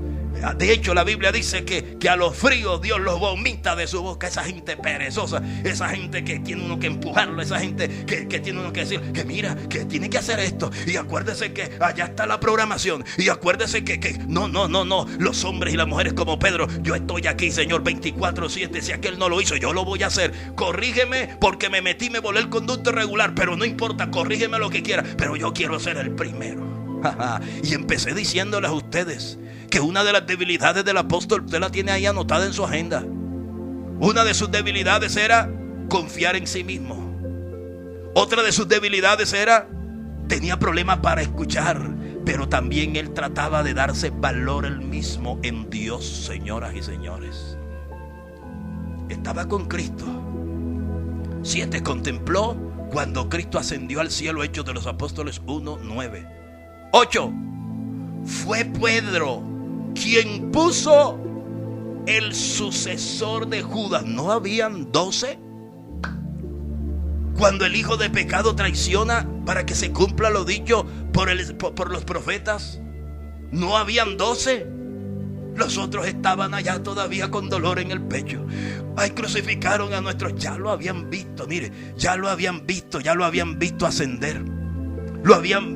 De hecho, la Biblia dice que a los fríos Dios los vomita de su boca. Esa gente perezosa, esa gente que tiene uno que empujarlo, esa gente que tiene uno que decir que mira, que tiene que hacer esto. Y acuérdese que allá está la programación. Y acuérdese que no. Los hombres y las mujeres como Pedro, yo estoy aquí, Señor, 24/7. Si aquel no lo hizo, yo lo voy a hacer. Corrígeme porque me volé el conducto irregular. Pero no importa, corrígeme lo que quiera. Pero yo quiero ser el primero. Y empecé diciéndoles a ustedes que una de las debilidades del apóstol, usted la tiene ahí anotada en su agenda. Una de sus debilidades era confiar en sí mismo. Otra de sus debilidades era, tenía problemas para escuchar, pero también él trataba de darse valor él mismo en Dios, señoras y señores. Estaba con Cristo. 7. Contempló cuando Cristo ascendió al cielo, Hechos de los Apóstoles 1:9. 8. Fue Pedro quien puso el sucesor de Judas. ¿No habían 12? Cuando el hijo de pecado traiciona para que se cumpla lo dicho por los profetas, ¿no habían 12? Los otros estaban allá todavía con dolor en el pecho. Ay, crucificaron a nuestros. Ya lo habían visto, mire, ya lo habían visto ascender.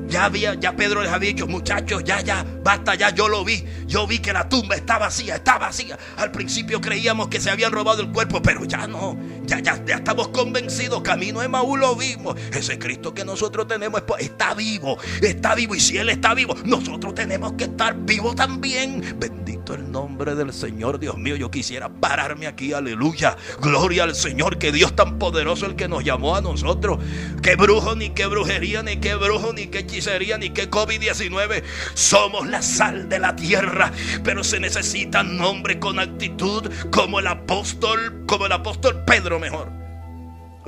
Ya Pedro les había dicho, muchachos, ya, basta, ya, yo lo vi. Yo vi que la tumba estaba vacía. Al principio creíamos que se habían robado el cuerpo, pero ya no, ya estamos convencidos. Camino a Emaús lo vimos. Ese Cristo que nosotros tenemos está vivo. Y si Él está vivo, nosotros tenemos que estar vivos también. Bendito el nombre del Señor. Dios mío, yo quisiera pararme aquí, aleluya. Gloria al Señor, que Dios tan poderoso, el que nos llamó a nosotros. Que brujo, ni que brujería, ni que brujo, ni que hechicería, ni que COVID-19. Somos la sal de la tierra, pero se necesitan hombres con actitud como el apóstol Pedro mejor.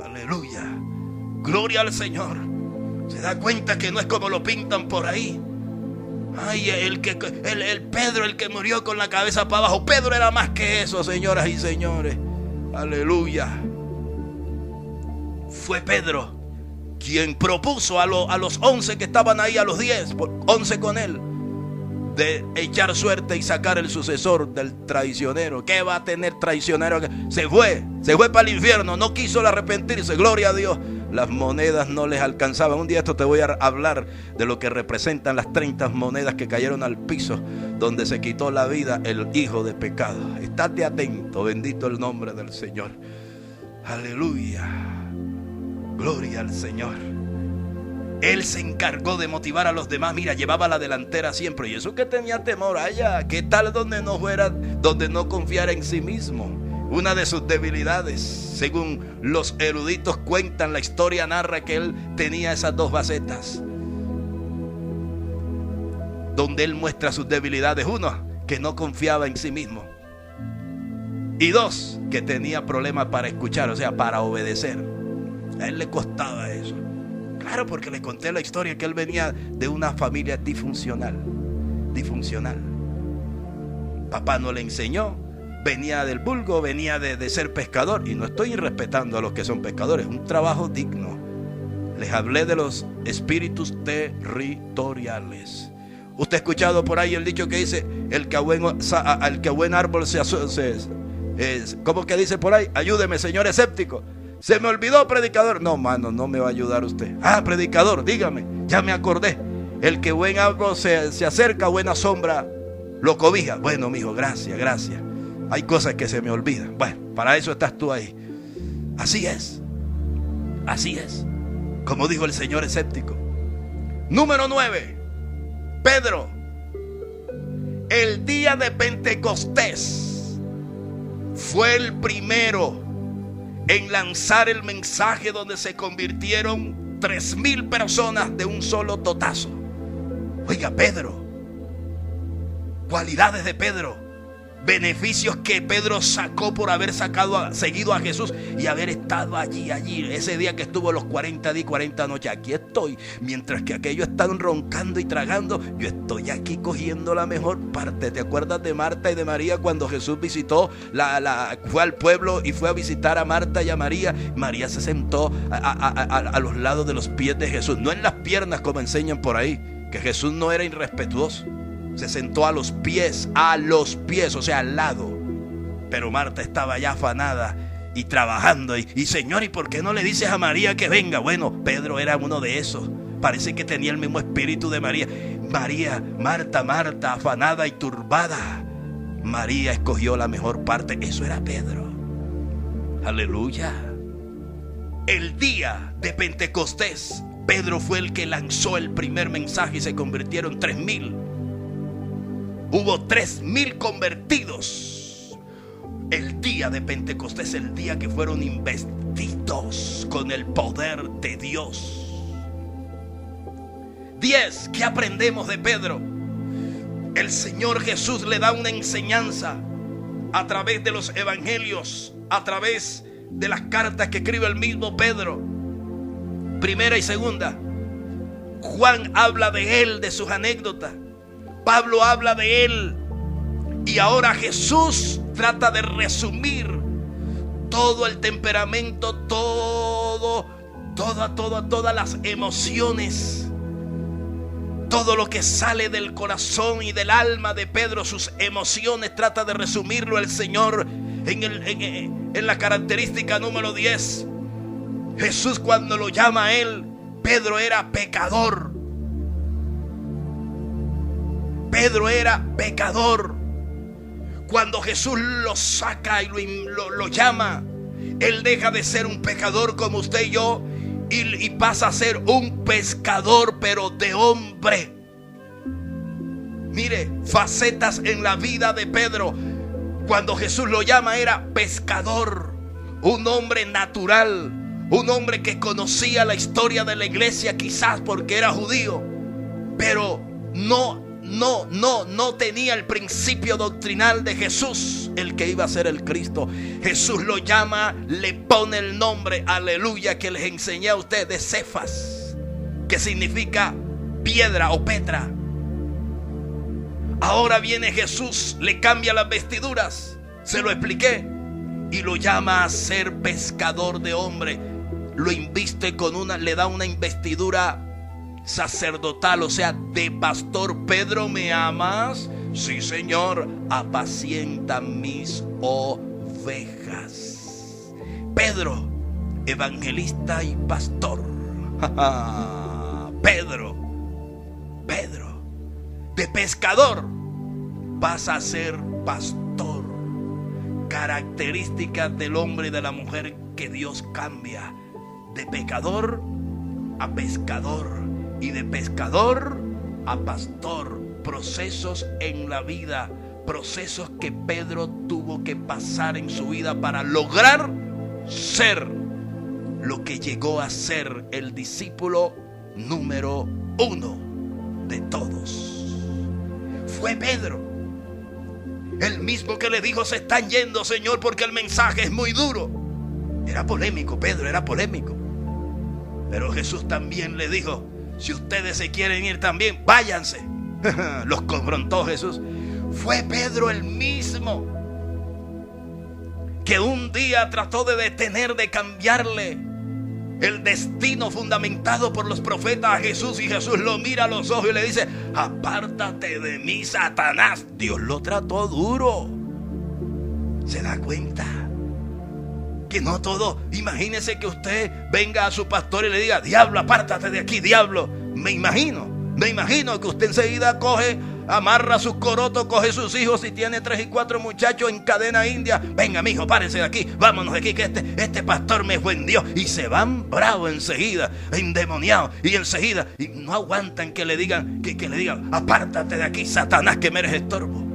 Aleluya. Gloria al Señor. Se da cuenta que no es como lo pintan por ahí. Ay, el Pedro, el que murió con la cabeza para abajo. Pedro era más que eso, señoras y señores. Aleluya. Fue Pedro quien propuso a los 11 que estaban ahí, a los 10, 11 con él, de echar suerte y sacar el sucesor del traicionero. ¿Qué va a tener traicionero? Se fue para el infierno, no quiso arrepentirse, gloria a Dios. Las monedas no les alcanzaban. Un día esto te voy a hablar de lo que representan las 30 monedas que cayeron al piso, donde se quitó la vida el hijo de pecado. Estate atento, bendito el nombre del Señor. Aleluya. Gloria al Señor. Él se encargó de motivar a los demás. Mira, llevaba la delantera siempre. Y eso que tenía temor allá. ¿Qué tal donde no confiara en sí mismo? Una de sus debilidades, según los eruditos cuentan, la historia narra que él tenía esas 2 facetas, donde él muestra sus debilidades. 1, que no confiaba en sí mismo. Y 2, que tenía problemas para escuchar, o sea, para obedecer. A él le costaba eso. Claro, porque le conté la historia que él venía de una familia disfuncional. Papá no le enseñó. Venía del vulgo, venía de ser pescador. Y no estoy irrespetando a los que son pescadores. Un trabajo digno. Les hablé de los espíritus territoriales. Usted ha escuchado por ahí el dicho que dice: al que a buen árbol ¿cómo que dice por ahí? Ayúdeme, señor escéptico. Se me olvidó, predicador. No, mano, no me va a ayudar usted. Predicador, dígame, ya me acordé. El que buen árbol se acerca, buena sombra lo cobija. Bueno, mijo, gracias, gracias. Hay cosas que se me olvidan. Bueno, para eso estás tú ahí. Así es. Así es. Como dijo el Señor escéptico. Número 9. Pedro. El día de Pentecostés fue el primero en lanzar el mensaje donde se convirtieron 3,000 personas de un solo totazo. Oiga, Pedro. Cualidades de Pedro. Beneficios que Pedro sacó por haber seguido a Jesús y haber estado allí. Ese día que estuvo los 40 días y 40 noches. Aquí estoy. Mientras que aquellos están roncando y tragando, yo estoy aquí cogiendo la mejor parte. ¿Te acuerdas de Marta y de María cuando Jesús visitó? Fue al pueblo y fue a visitar a Marta y a María. María se sentó a los lados de los pies de Jesús. No en las piernas como enseñan por ahí. Que Jesús no era irrespetuoso. Se sentó a los pies, o sea, al lado. Pero Marta estaba ya afanada y trabajando. Y Señor, ¿y por qué no le dices a María que venga? Bueno, Pedro era uno de esos. Parece que tenía el mismo espíritu de María. Marta, afanada y turbada. María escogió la mejor parte. Eso era Pedro. Aleluya. El día de Pentecostés, Pedro fue el que lanzó el primer mensaje y se convirtieron 3,000. Hubo 3,000 convertidos. El día de Pentecostés, el día que fueron investidos con el poder de Dios. 10. ¿Qué aprendemos de Pedro? El Señor Jesús le da una enseñanza a través de los evangelios, a través de las cartas que escribe el mismo Pedro. Primera y segunda. Juan habla de él, de sus anécdotas. Pablo habla de él. Y ahora Jesús trata de resumir todo el temperamento, todas las emociones, todo lo que sale del corazón y del alma de Pedro, sus emociones, trata de resumirlo el Señor en la característica número 10. Jesús, cuando lo llama a él, Pedro era pecador. Pedro era pecador. Cuando Jesús lo saca y lo llama, él deja de ser un pecador como usted y yo y pasa a ser un pescador, pero de hombre. Mire, facetas en la vida de Pedro. Cuando Jesús lo llama, era pescador, un hombre natural, un hombre que conocía la historia de la iglesia, quizás porque era judío, pero no tenía el principio doctrinal de Jesús, el que iba a ser el Cristo. Jesús lo llama, le pone el nombre, aleluya, que les enseñé a ustedes, Cefas, que significa piedra o Petra. Ahora viene Jesús, le cambia las vestiduras, se lo expliqué, y lo llama a ser pescador de hombre. Lo inviste le da una investidura sacerdotal, o sea, de pastor. Pedro, ¿me amas? Sí, Señor. Apacienta mis ovejas. Pedro, evangelista y pastor. Pedro, de pescador pasa a ser pastor. Características del hombre y de la mujer que Dios cambia. De pecador a pescador. Y de pescador a pastor. Procesos en la vida. Procesos que Pedro tuvo que pasar en su vida para lograr ser lo que llegó a ser el discípulo número 1 de todos. Fue Pedro, el mismo que le dijo: se están yendo, Señor, porque el mensaje es muy duro. Era polémico, Pedro era polémico. Pero Jesús también le dijo: si ustedes se quieren ir también, váyanse. Los confrontó Jesús. Fue Pedro el mismo que un día trató de detener, de cambiarle el destino fundamentado por los profetas a Jesús. Y Jesús lo mira a los ojos y le dice: apártate de mí, Satanás. Dios lo trató duro. ¿Se da cuenta? Que no todo. Imagínese que usted venga a su pastor y le diga: diablo, apártate de aquí, diablo. Me imagino que usted enseguida coge amarra sus corotos, coge sus hijos, si tiene 3 y 4 muchachos en cadena india. Venga, mijo, párense de aquí, vámonos de aquí, que este pastor me fue en Dios. Y se van bravos enseguida, endemoniados, y enseguida, y no aguantan que le digan, que le digan, apártate de aquí, Satanás, que me eres estorbo.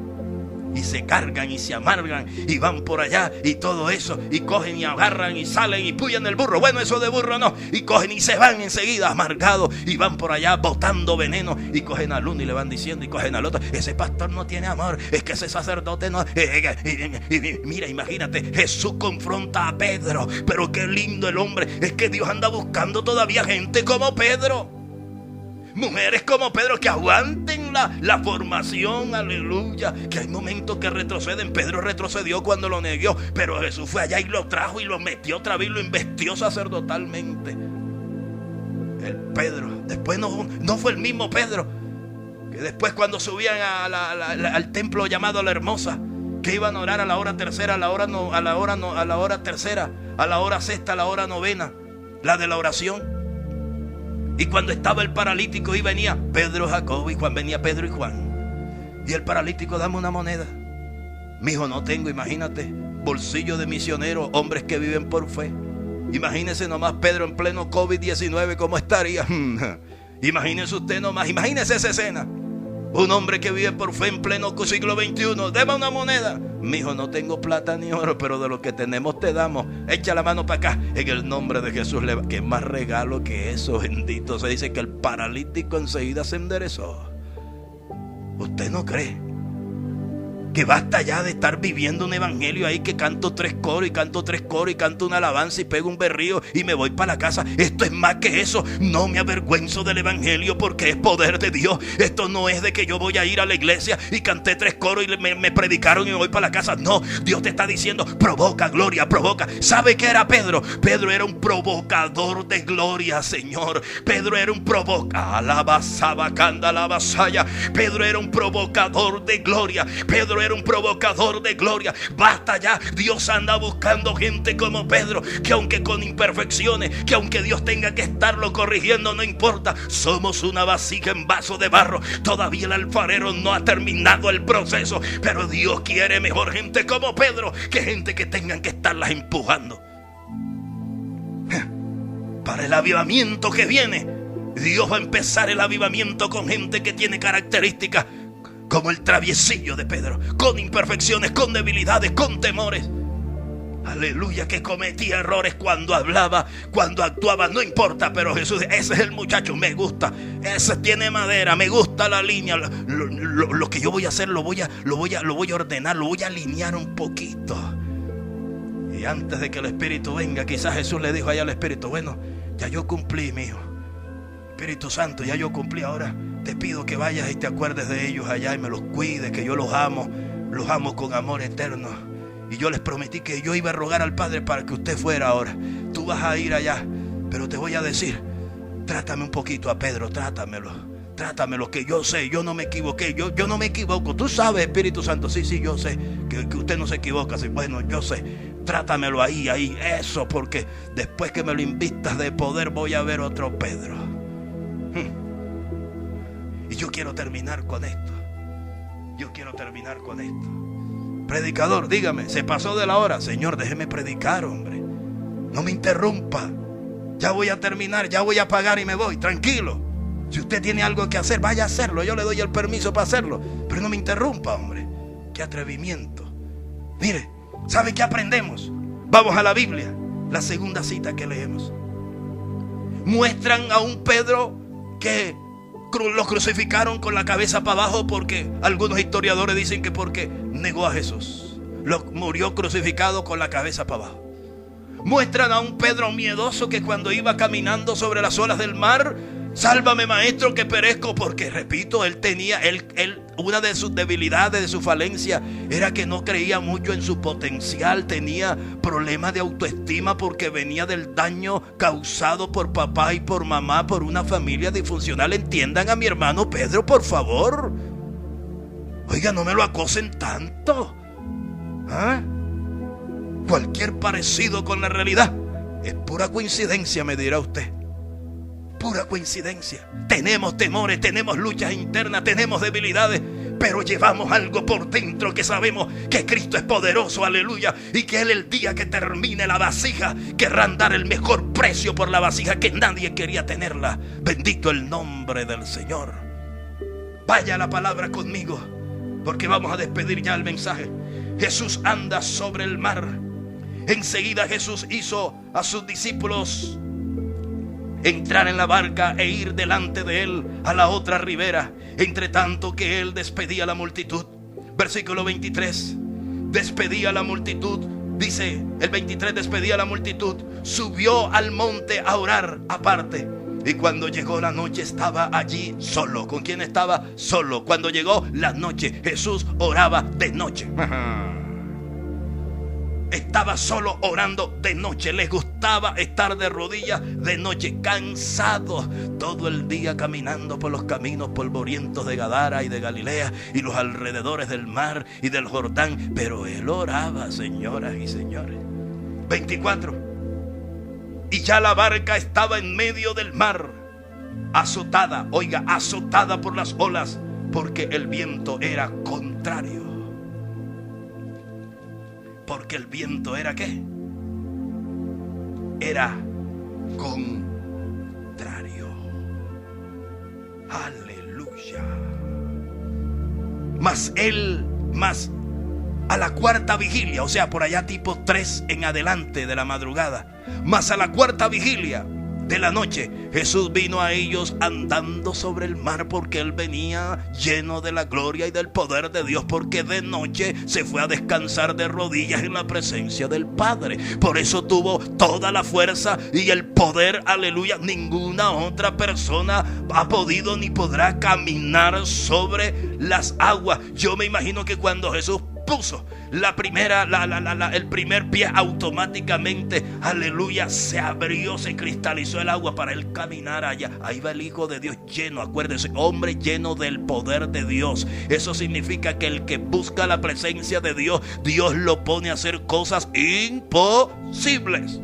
Y se cargan y se amargan y van por allá y todo eso, y cogen y agarran y salen y puyan el burro. Bueno, eso de burro no. Y cogen y se van enseguida amargados y van por allá botando veneno, y cogen al uno y le van diciendo, y cogen al otro, ese pastor no tiene amor, es que ese sacerdote no. Mira, imagínate, Jesús confronta a Pedro, pero qué lindo el hombre. Es que Dios anda buscando todavía gente como Pedro, mujeres como Pedro, que aguanten la formación, aleluya. Que hay momentos que retroceden. Pedro retrocedió cuando lo negó, pero Jesús fue allá y lo trajo y lo metió otra vez y lo investió sacerdotalmente. El Pedro, después no fue el mismo Pedro que después, cuando subían al templo llamado La Hermosa, que iban a orar a la hora tercera, a la hora tercera, a la hora sexta, a la hora novena, la de la oración. Y cuando estaba el paralítico y venía Pedro, Jacobo y Juan, venía Pedro y Juan. Y el paralítico, dame una moneda. Mijo, no tengo, imagínate. Bolsillo de misionero, hombres que viven por fe. Imagínese nomás Pedro en pleno COVID-19, ¿cómo estaría? Imagínese usted nomás, imagínese esa escena. Un hombre que vive por fe en pleno siglo XXI. Deme una moneda. Mijo, no tengo plata ni oro, pero de lo que tenemos te damos. Echa la mano para acá. En el nombre de Jesús. Que más regalo que eso, bendito. Se dice que el paralítico enseguida se enderezó. ¿Usted no cree que basta ya de estar viviendo un evangelio ahí, que canto 3 coros y canto 3 coros y canto una alabanza y pego un berrío y me voy para la casa? Esto es más que eso. No me avergüenzo del evangelio, porque es poder de Dios. Esto no es de que yo voy a ir a la iglesia y canté 3 coros y me predicaron y me voy para la casa. No, Dios te está diciendo, provoca gloria, provoca. ¿Sabe qué era Pedro? Pedro era un provocador de gloria, Señor. Pedro era un Pedro era un provocador de gloria. Pedro era un provocador de gloria. Basta ya. Dios anda buscando gente como Pedro, que aunque con imperfecciones, que aunque Dios tenga que estarlo corrigiendo, no importa. Somos una vasija en vaso de barro. Todavía el alfarero no ha terminado el proceso, pero Dios quiere mejor gente como Pedro que gente que tengan que estarlas empujando. Para el avivamiento que viene, Dios va a empezar el avivamiento con gente que tiene características como el traviesillo de Pedro, con imperfecciones, con debilidades, con temores. Aleluya, que cometía errores cuando hablaba, cuando actuaba, no importa, pero Jesús, ese es el muchacho, me gusta, ese tiene madera, me gusta la línea. Lo que yo voy a hacer lo voy a ordenar, lo voy a alinear un poquito. Y antes de que el Espíritu venga, quizás Jesús le dijo allá al Espíritu, bueno, ya yo cumplí, mi hijo. Espíritu Santo, ya yo cumplí, ahora te pido que vayas y te acuerdes de ellos allá y me los cuides, que yo los amo con amor eterno. Y yo les prometí que yo iba a rogar al Padre para que usted fuera ahora. Tú vas a ir allá, pero te voy a decir, trátame un poquito a Pedro, trátamelo, que yo sé, yo no me equivoqué, yo no me equivoco. Tú sabes, Espíritu Santo, sí, yo sé que usted no se equivoca. Sí, bueno, yo sé, trátamelo ahí, eso, porque después que me lo invistas de poder voy a ver otro Pedro. Y yo quiero terminar con esto. Predicador, dígame, se pasó de la hora. Señor, déjeme predicar, hombre. No me interrumpa. Ya voy a terminar, ya voy a pagar y me voy. Tranquilo. Si usted tiene algo que hacer, vaya a hacerlo. Yo le doy el permiso para hacerlo. Pero no me interrumpa, hombre. Qué atrevimiento. Mire, ¿sabe qué aprendemos? Vamos a la Biblia. La segunda cita que leemos. Muestran a un Pedro que lo crucificaron con la cabeza para abajo, porque algunos historiadores dicen que porque negó a Jesús. Murió crucificado con la cabeza para abajo. Muestran a un Pedro miedoso que cuando iba caminando sobre las olas del mar, sálvame maestro que perezco, porque repito, él tenía una de sus debilidades, de su falencia, era que no creía mucho en su potencial. Tenía problemas de autoestima porque venía del daño causado por papá y por mamá, por una familia disfuncional. Entiendan a mi hermano Pedro, por favor. Oiga, no me lo acosen tanto. Cualquier parecido con la realidad es pura coincidencia, me dirá usted. Pura coincidencia. Tenemos temores, tenemos luchas internas, tenemos debilidades, pero llevamos algo por dentro que sabemos que Cristo es poderoso, aleluya, y que Él, el día que termine la vasija, querrán dar el mejor precio por la vasija, que nadie quería tenerla. Bendito el nombre del Señor. Vaya la palabra conmigo, porque vamos a despedir ya el mensaje. Jesús anda sobre el mar. Enseguida Jesús hizo a sus discípulos entrar en la barca e ir delante de Él a la otra ribera, entre tanto que Él despedía a la multitud. Versículo 23, despedía a la multitud. Dice el 23, despedía a la multitud, subió al monte a orar aparte. Y cuando llegó la noche estaba allí solo. ¿Con quién estaba? Solo. Cuando llegó la noche, Jesús oraba de noche. Estaba solo orando de noche. Les gustaba estar de rodillas de noche, cansados todo el día caminando por los caminos polvorientos de Gadara y de Galilea y los alrededores del mar y del Jordán. Pero Él oraba, señoras y señores. 24. Y ya la barca estaba en medio del mar, azotada, oiga, azotada por las olas, porque el viento era contrario. Porque el viento era ¿qué? Era contrario. Aleluya. Mas a la cuarta vigilia, o sea, por allá tipo 3 en adelante de la madrugada, mas a la cuarta vigilia de la noche, Jesús vino a ellos andando sobre el mar, porque Él venía lleno de la gloria y del poder de Dios, porque de noche se fue a descansar de rodillas en la presencia del Padre. Por eso tuvo toda la fuerza y el poder, aleluya. Ninguna otra persona ha podido ni podrá caminar sobre las aguas. Yo me imagino que cuando Jesús puso el primer pie, automáticamente, aleluya, se abrió, se cristalizó el agua para Él caminar allá. Ahí va el Hijo de Dios lleno, acuérdense, hombre lleno del poder de Dios. Eso significa que el que busca la presencia de Dios, Dios lo pone a hacer cosas imposibles.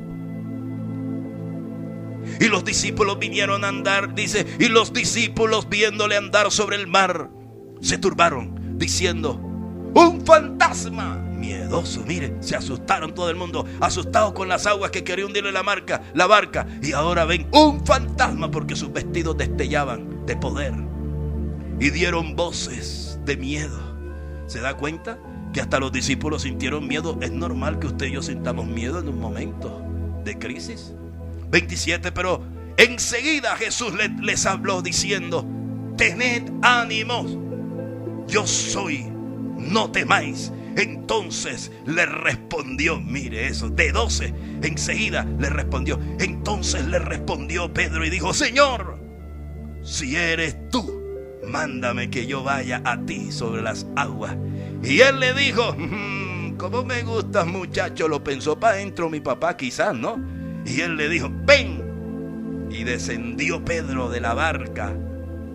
Y los discípulos vinieron a andar, dice, y los discípulos viéndole andar sobre el mar, se turbaron, diciendo: ¡un fantasma! Miedoso, mire, se asustaron todo el mundo, asustados con las aguas que quería hundirle la barca. Y ahora ven un fantasma, porque sus vestidos destellaban de poder. Y dieron voces de miedo. ¿Se da cuenta que hasta los discípulos sintieron miedo? Es normal que usted y yo sintamos miedo en un momento de crisis. 27, pero enseguida Jesús les habló diciendo: tened ánimos, yo soy, no temáis. Entonces le respondió, mire eso, de 12, enseguida le respondió. Entonces le respondió Pedro y dijo: Señor, si eres tú, mándame que yo vaya a ti sobre las aguas. Y él le dijo: ¿cómo me gustas, muchacho? Lo pensó para adentro mi papá, quizás, ¿no? Y él le dijo: ven. Y descendió Pedro de la barca,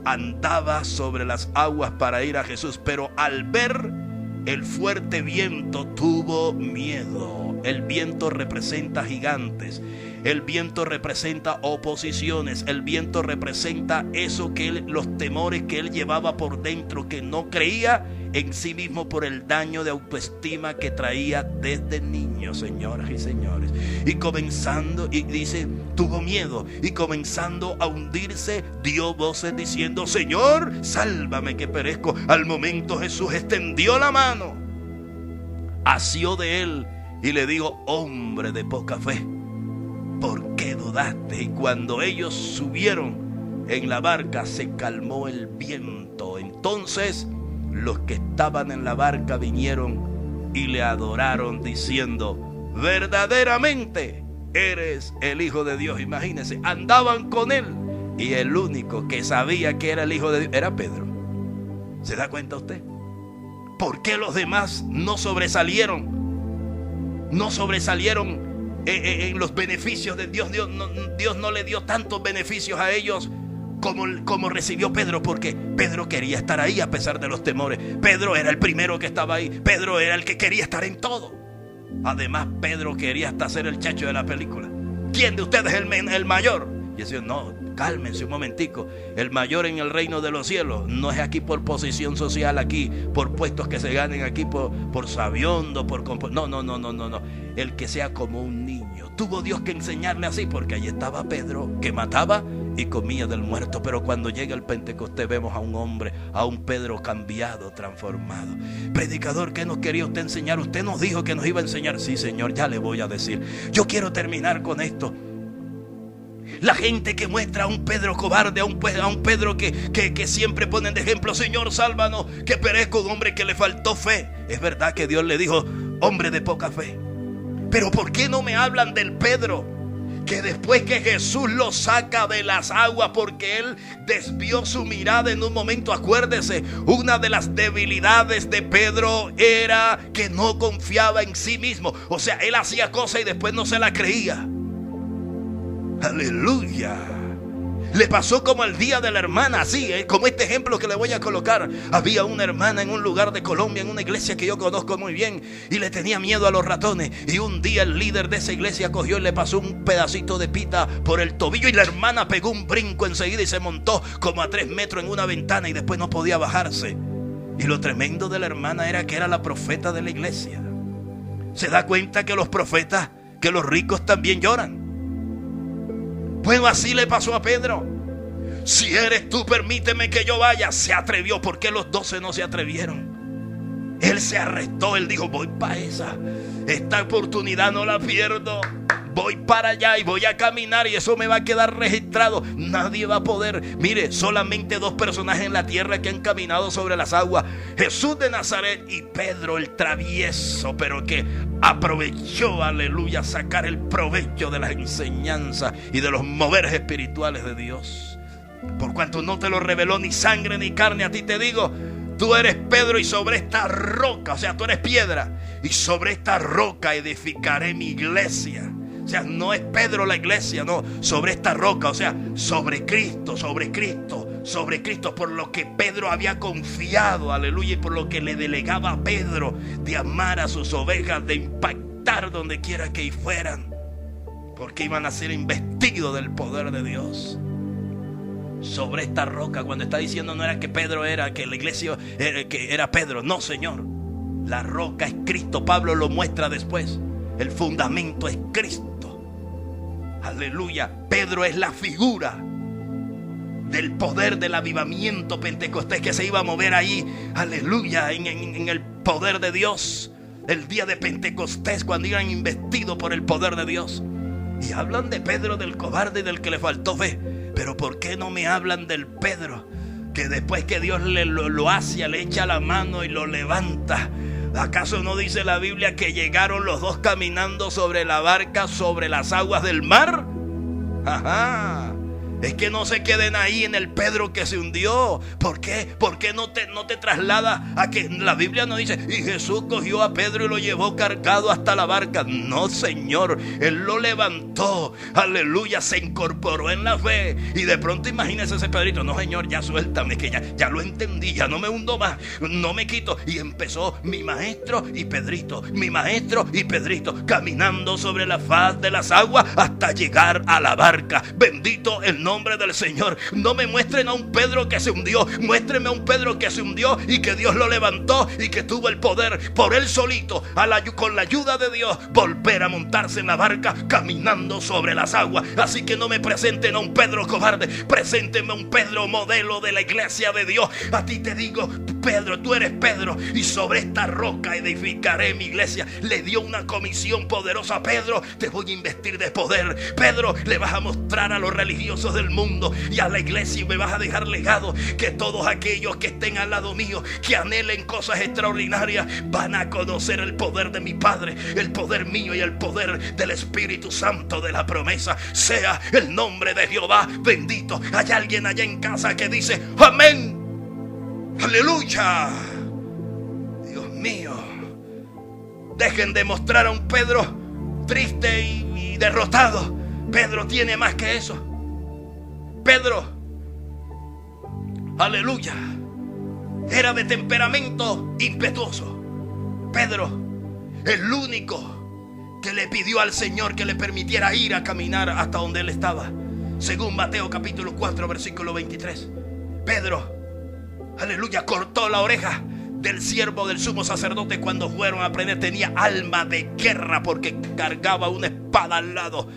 andaba sobre las aguas para ir a Jesús, pero al ver el fuerte viento tuvo miedo. El viento representa gigantes, el viento representa oposiciones, el viento representa eso que los temores que él llevaba por dentro, que no creía en sí mismo por el daño de autoestima que traía desde niño, señoras y señores. Y comenzando, y dice, tuvo miedo, y comenzando a hundirse, dio voces diciendo: Señor, sálvame que perezco. Al momento Jesús extendió la mano, asió de él y le dijo: hombre de poca fe, ¿por qué dudaste? Y cuando ellos subieron en la barca, se calmó el viento. Entonces los que estaban en la barca vinieron y le adoraron diciendo: verdaderamente eres el Hijo de Dios. Imagínense, andaban con él y el único que sabía que era el Hijo de Dios era Pedro. ¿Se da cuenta usted? ¿Por qué los demás no sobresalieron? No sobresalieron en los beneficios de Dios. Dios no le dio tantos beneficios a ellos como recibió Pedro, porque Pedro quería estar ahí a pesar de los temores. Pedro era el primero que estaba ahí. Pedro era el que quería estar en todo. Además, Pedro quería hasta ser el chacho de la película. ¿Quién de ustedes es el mayor? Y decía: no, cálmense un momentico. El mayor en el reino de los cielos no es aquí por posición social, aquí por puestos que se ganen, aquí por sabiondo, no. El que sea como un niño. Tuvo Dios que enseñarle así, porque allí estaba Pedro, que mataba y comía del muerto. Pero cuando llega el Pentecostés vemos a un hombre, a un Pedro cambiado, transformado. Predicador, ¿qué nos quería usted enseñar? Usted nos dijo que nos iba a enseñar. Sí, Señor, ya le voy a decir. Yo quiero terminar con esto. La gente que muestra a un Pedro cobarde, a un Pedro que siempre ponen de ejemplo: Señor, sálvanos, que perezco, un hombre que le faltó fe. Es verdad que Dios le dijo: hombre de poca fe. Pero ¿por qué no me hablan del Pedro que después que Jesús lo saca de las aguas, porque él desvió su mirada en un momento? Acuérdese, una de las debilidades de Pedro era que no confiaba en sí mismo. O sea, él hacía cosas y después no se la creía. Aleluya. Le pasó como el día de la hermana, así, como este ejemplo que le voy a colocar. Había una hermana en un lugar de Colombia, en una iglesia que yo conozco muy bien, y le tenía miedo a los ratones. Y un día el líder de esa iglesia cogió y le pasó un pedacito de pita por el tobillo, y la hermana pegó un brinco enseguida y se montó como a 3 metros en una ventana y después no podía bajarse. Y lo tremendo de la hermana era que era la profeta de la iglesia. ¿Se da cuenta que los profetas, que los ricos también lloran? Bueno, así le pasó a Pedro. Si eres tú, permíteme que yo vaya. Se atrevió. ¿Por qué los 12 no se atrevieron? Él se arrestó. Él dijo: voy para esa. Esta oportunidad no la pierdo. Voy para allá y voy a caminar, y eso me va a quedar registrado. Nadie va a poder. Mire, solamente 2 personajes en la tierra que han caminado sobre las aguas: Jesús de Nazaret y Pedro el travieso, pero que aprovechó, aleluya, sacar el provecho de las enseñanzas y de los moveres espirituales de Dios. Por cuanto no te lo reveló ni sangre ni carne, a ti te digo: tú eres Pedro, y sobre esta roca, o sea, tú eres piedra, y sobre esta roca edificaré mi iglesia. O sea, no es Pedro la iglesia, no, sobre esta roca, o sea, sobre Cristo, por lo que Pedro había confiado, aleluya, y por lo que le delegaba a Pedro de amar a sus ovejas, de impactar donde quiera que fueran, porque iban a ser investidos del poder de Dios. Sobre esta roca, cuando está diciendo, no era que Pedro era, que la iglesia que era Pedro, no, Señor, la roca es Cristo. Pablo lo muestra después. El fundamento es Cristo. Aleluya. Pedro es la figura del poder del avivamiento pentecostés que se iba a mover ahí. Aleluya. En el poder de Dios. El día de Pentecostés, cuando iban investidos por el poder de Dios. Y hablan de Pedro, del cobarde y del que le faltó fe. Pero ¿por qué no me hablan del Pedro que después que Dios lo hace, le echa la mano y lo levanta? ¿Acaso no dice la Biblia que llegaron los 2 caminando sobre la barca, sobre las aguas del mar? Ajá. Es que no se queden ahí en el Pedro que se hundió. ¿Por qué? ¿Por qué no te traslada a que la Biblia no dice: y Jesús cogió a Pedro y lo llevó cargado hasta la barca? No, Señor. Él lo levantó. Aleluya. Se incorporó en la fe. Y de pronto imagínese ese Pedrito: no, Señor, ya suéltame, que ya lo entendí. Ya no me hundo más. No me quito. Y empezó mi maestro y Pedrito. Mi maestro y Pedrito. Caminando sobre la faz de las aguas hasta llegar a la barca. Bendito el nombre del Señor. No me muestren a un Pedro que se hundió. Muéstrenme a un Pedro que se hundió y que Dios lo levantó y que tuvo el poder por él solito, con la ayuda de Dios, volver a montarse en la barca caminando sobre las aguas. Así que no me presenten a un Pedro cobarde. Preséntenme a un Pedro modelo de la iglesia de Dios. A ti te digo: Pedro, tú eres Pedro, y sobre esta roca edificaré mi iglesia. Le dio una comisión poderosa a Pedro: te voy a investir de poder. Pedro, le vas a mostrar a los religiosos del mundo y a la iglesia, y me vas a dejar legado que todos aquellos que estén al lado mío, que anhelen cosas extraordinarias, van a conocer el poder de mi Padre, el poder mío y el poder del Espíritu Santo de la promesa. Sea el nombre de Jehová bendito. Hay alguien allá en casa que dice: amén, aleluya. Dios mío, dejen de mostrar a un Pedro triste y derrotado. Pedro tiene más que eso. Pedro, aleluya, era de temperamento impetuoso. Pedro, el único que le pidió al Señor que le permitiera ir a caminar hasta donde él estaba. Según Mateo capítulo 4 versículo 23, Pedro, aleluya, cortó la oreja del siervo del sumo sacerdote cuando fueron a prender. Tenía alma de guerra porque cargaba una espada al lado.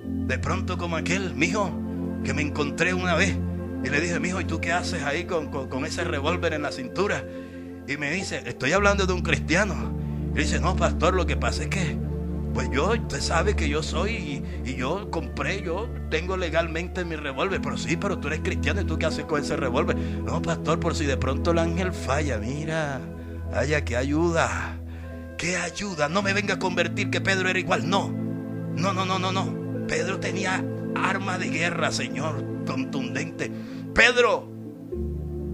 De pronto, como aquel mijo que me encontré una vez y le dije: mijo, ¿y tú qué haces ahí con ese revólver en la cintura? Y me dice: estoy hablando de un cristiano. Y dice: no, pastor, lo que pasa es que pues usted sabe que yo soy y yo compré, yo tengo legalmente mi revólver. Pero sí, pero tú eres cristiano, ¿y tú qué haces con ese revólver? No, pastor, por si de pronto el ángel falla. Mira, qué ayuda, qué ayuda. No me venga a convertir que Pedro era igual. No. Pedro tenía arma de guerra, Señor, contundente. Pedro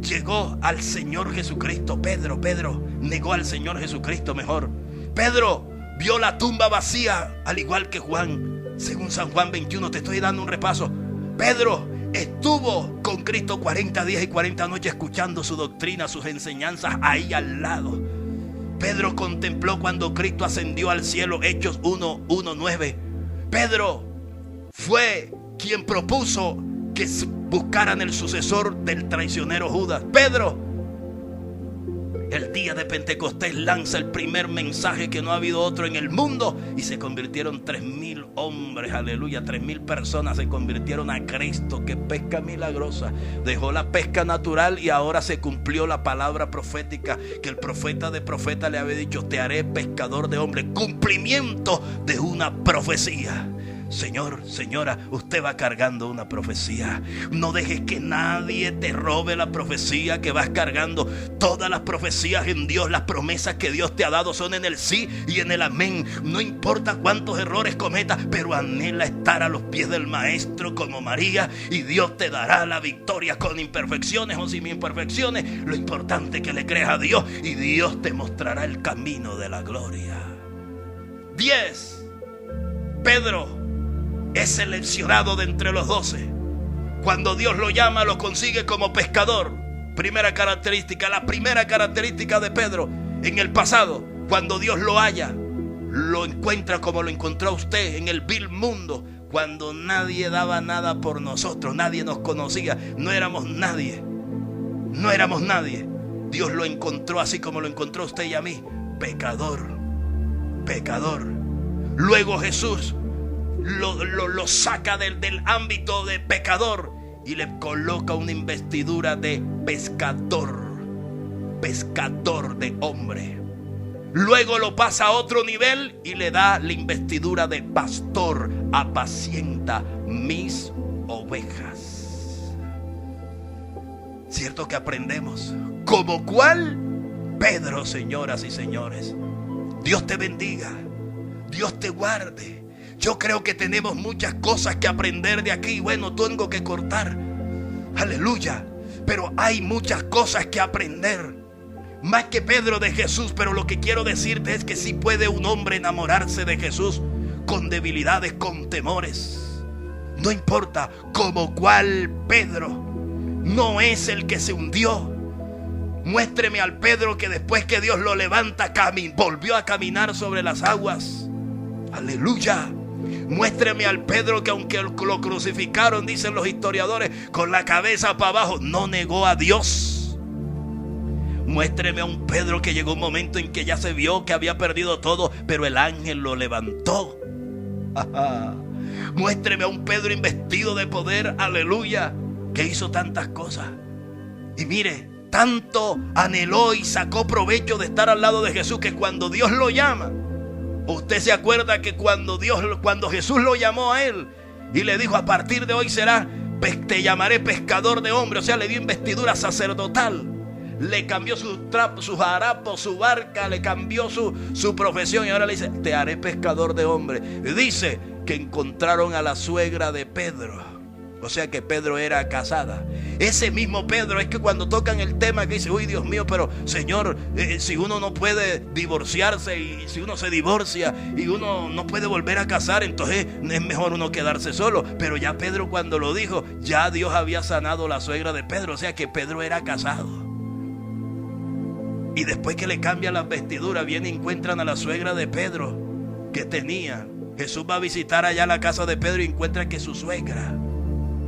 llegó al Señor Jesucristo. Pedro negó al Señor Jesucristo mejor. Pedro vio la tumba vacía, al igual que Juan. Según San Juan 21, te estoy dando un repaso. Pedro estuvo con Cristo 40 días y 40 noches escuchando su doctrina, sus enseñanzas ahí al lado. Pedro contempló cuando Cristo ascendió al cielo, Hechos 1:9. Pedro fue quien propuso que buscaran el sucesor del traicionero Judas. Pedro, el día de Pentecostés, lanza el primer mensaje que no ha habido otro en el mundo, y se convirtieron 3,000 hombres, aleluya, 3,000 personas se convirtieron a Cristo. Qué pesca milagrosa. Dejó la pesca natural y ahora se cumplió la palabra profética que el profeta de profetas le había dicho: te haré pescador de hombres. Cumplimiento de una profecía. Señor, señora, usted va cargando una profecía. No dejes que nadie te robe la profecía que vas cargando. Todas las profecías en Dios, las promesas que Dios te ha dado son en el sí y en el amén. No importa cuántos errores cometas, pero anhela estar a los pies del Maestro como María, y Dios te dará la victoria con imperfecciones o sin imperfecciones. Lo importante es que le creas a Dios y Dios te mostrará el camino de la gloria. 10. Pedro es seleccionado de entre los 12. Cuando Dios lo llama, lo consigue como pescador. Primera característica, la primera característica de Pedro en el pasado. Cuando Dios lo halla, lo encuentra como lo encontró a usted en el vil mundo, cuando nadie daba nada por nosotros, nadie nos conocía, no éramos nadie. Dios lo encontró así como lo encontró a usted y a mí, pecador. Luego Jesús lo saca del ámbito de pecador y le coloca una investidura de pescador de hombre. Luego lo pasa a otro nivel y le da la investidura de pastor. Apacienta mis ovejas. Cierto que aprendemos. ¿Como cuál? Pedro, señoras y señores. Dios te bendiga, Dios te guarde. Yo creo que tenemos muchas cosas que aprender de aquí. Bueno, tengo que cortar, aleluya, pero hay muchas cosas que aprender. Más que Pedro de Jesús. Pero lo que quiero decirte es que sí puede un hombre enamorarse de Jesús con debilidades, con temores. No importa como cuál Pedro. No es el que se hundió. Muéstreme al Pedro que después que Dios lo levanta, volvió a caminar sobre las aguas. Aleluya. Muéstreme al Pedro que aunque lo crucificaron, dicen los historiadores, con la cabeza para abajo, no negó a Dios. Muéstreme a un Pedro que llegó un momento en que ya se vio que había perdido todo, pero el ángel lo levantó. Muéstreme a un Pedro investido de poder, aleluya, que hizo tantas cosas. Y mire, tanto anheló y sacó provecho de estar al lado de Jesús, que cuando Dios lo llama, usted se acuerda que cuando Jesús lo llamó a él y le dijo: a partir de hoy te llamaré pescador de hombres. O sea, le dio investidura sacerdotal. Le cambió sus trapos, sus harapos, su barca, le cambió su profesión, y ahora le dice: te haré pescador de hombres. Dice que encontraron a la suegra de Pedro. O sea que Pedro era casada. Ese mismo Pedro es que cuando tocan el tema que dice: uy, Dios mío, pero Señor, si uno no puede divorciarse, y si uno se divorcia y uno no puede volver a casar, entonces es mejor uno quedarse solo. Pero ya Pedro, cuando lo dijo, ya Dios había sanado la suegra de Pedro. O sea que Pedro era casado. Y después que le cambian las vestiduras, vienen y encuentran a la suegra de Pedro, que tenía Jesús va a visitar allá la casa de Pedro y encuentra que su suegra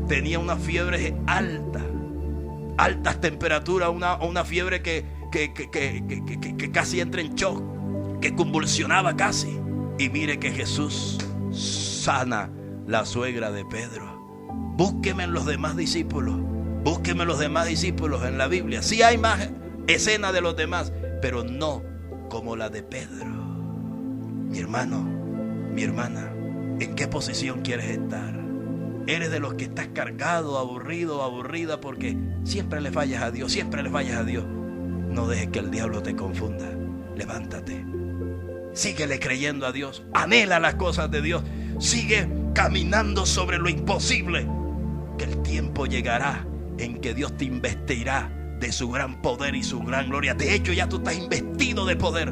tenía una fiebre alta, altas temperaturas, una fiebre que casi entra en shock, que convulsionaba casi. Y mire que Jesús sana la suegra de Pedro. Búsqueme los demás discípulos, búsqueme los demás discípulos en la Biblia. Sí hay más escenas de los demás, pero no como la de Pedro. Mi hermano, mi hermana, ¿en qué posición quieres estar? ¿Eres de los que estás cargado, aburrido, aburrida porque siempre le fallas a Dios, siempre le fallas a Dios? No dejes que el diablo te confunda. Levántate. Síguele creyendo a Dios. Anhela las cosas de Dios. Sigue caminando sobre lo imposible. Que el tiempo llegará en que Dios te investirá de su gran poder y su gran gloria. De hecho, ya tú estás investido de poder.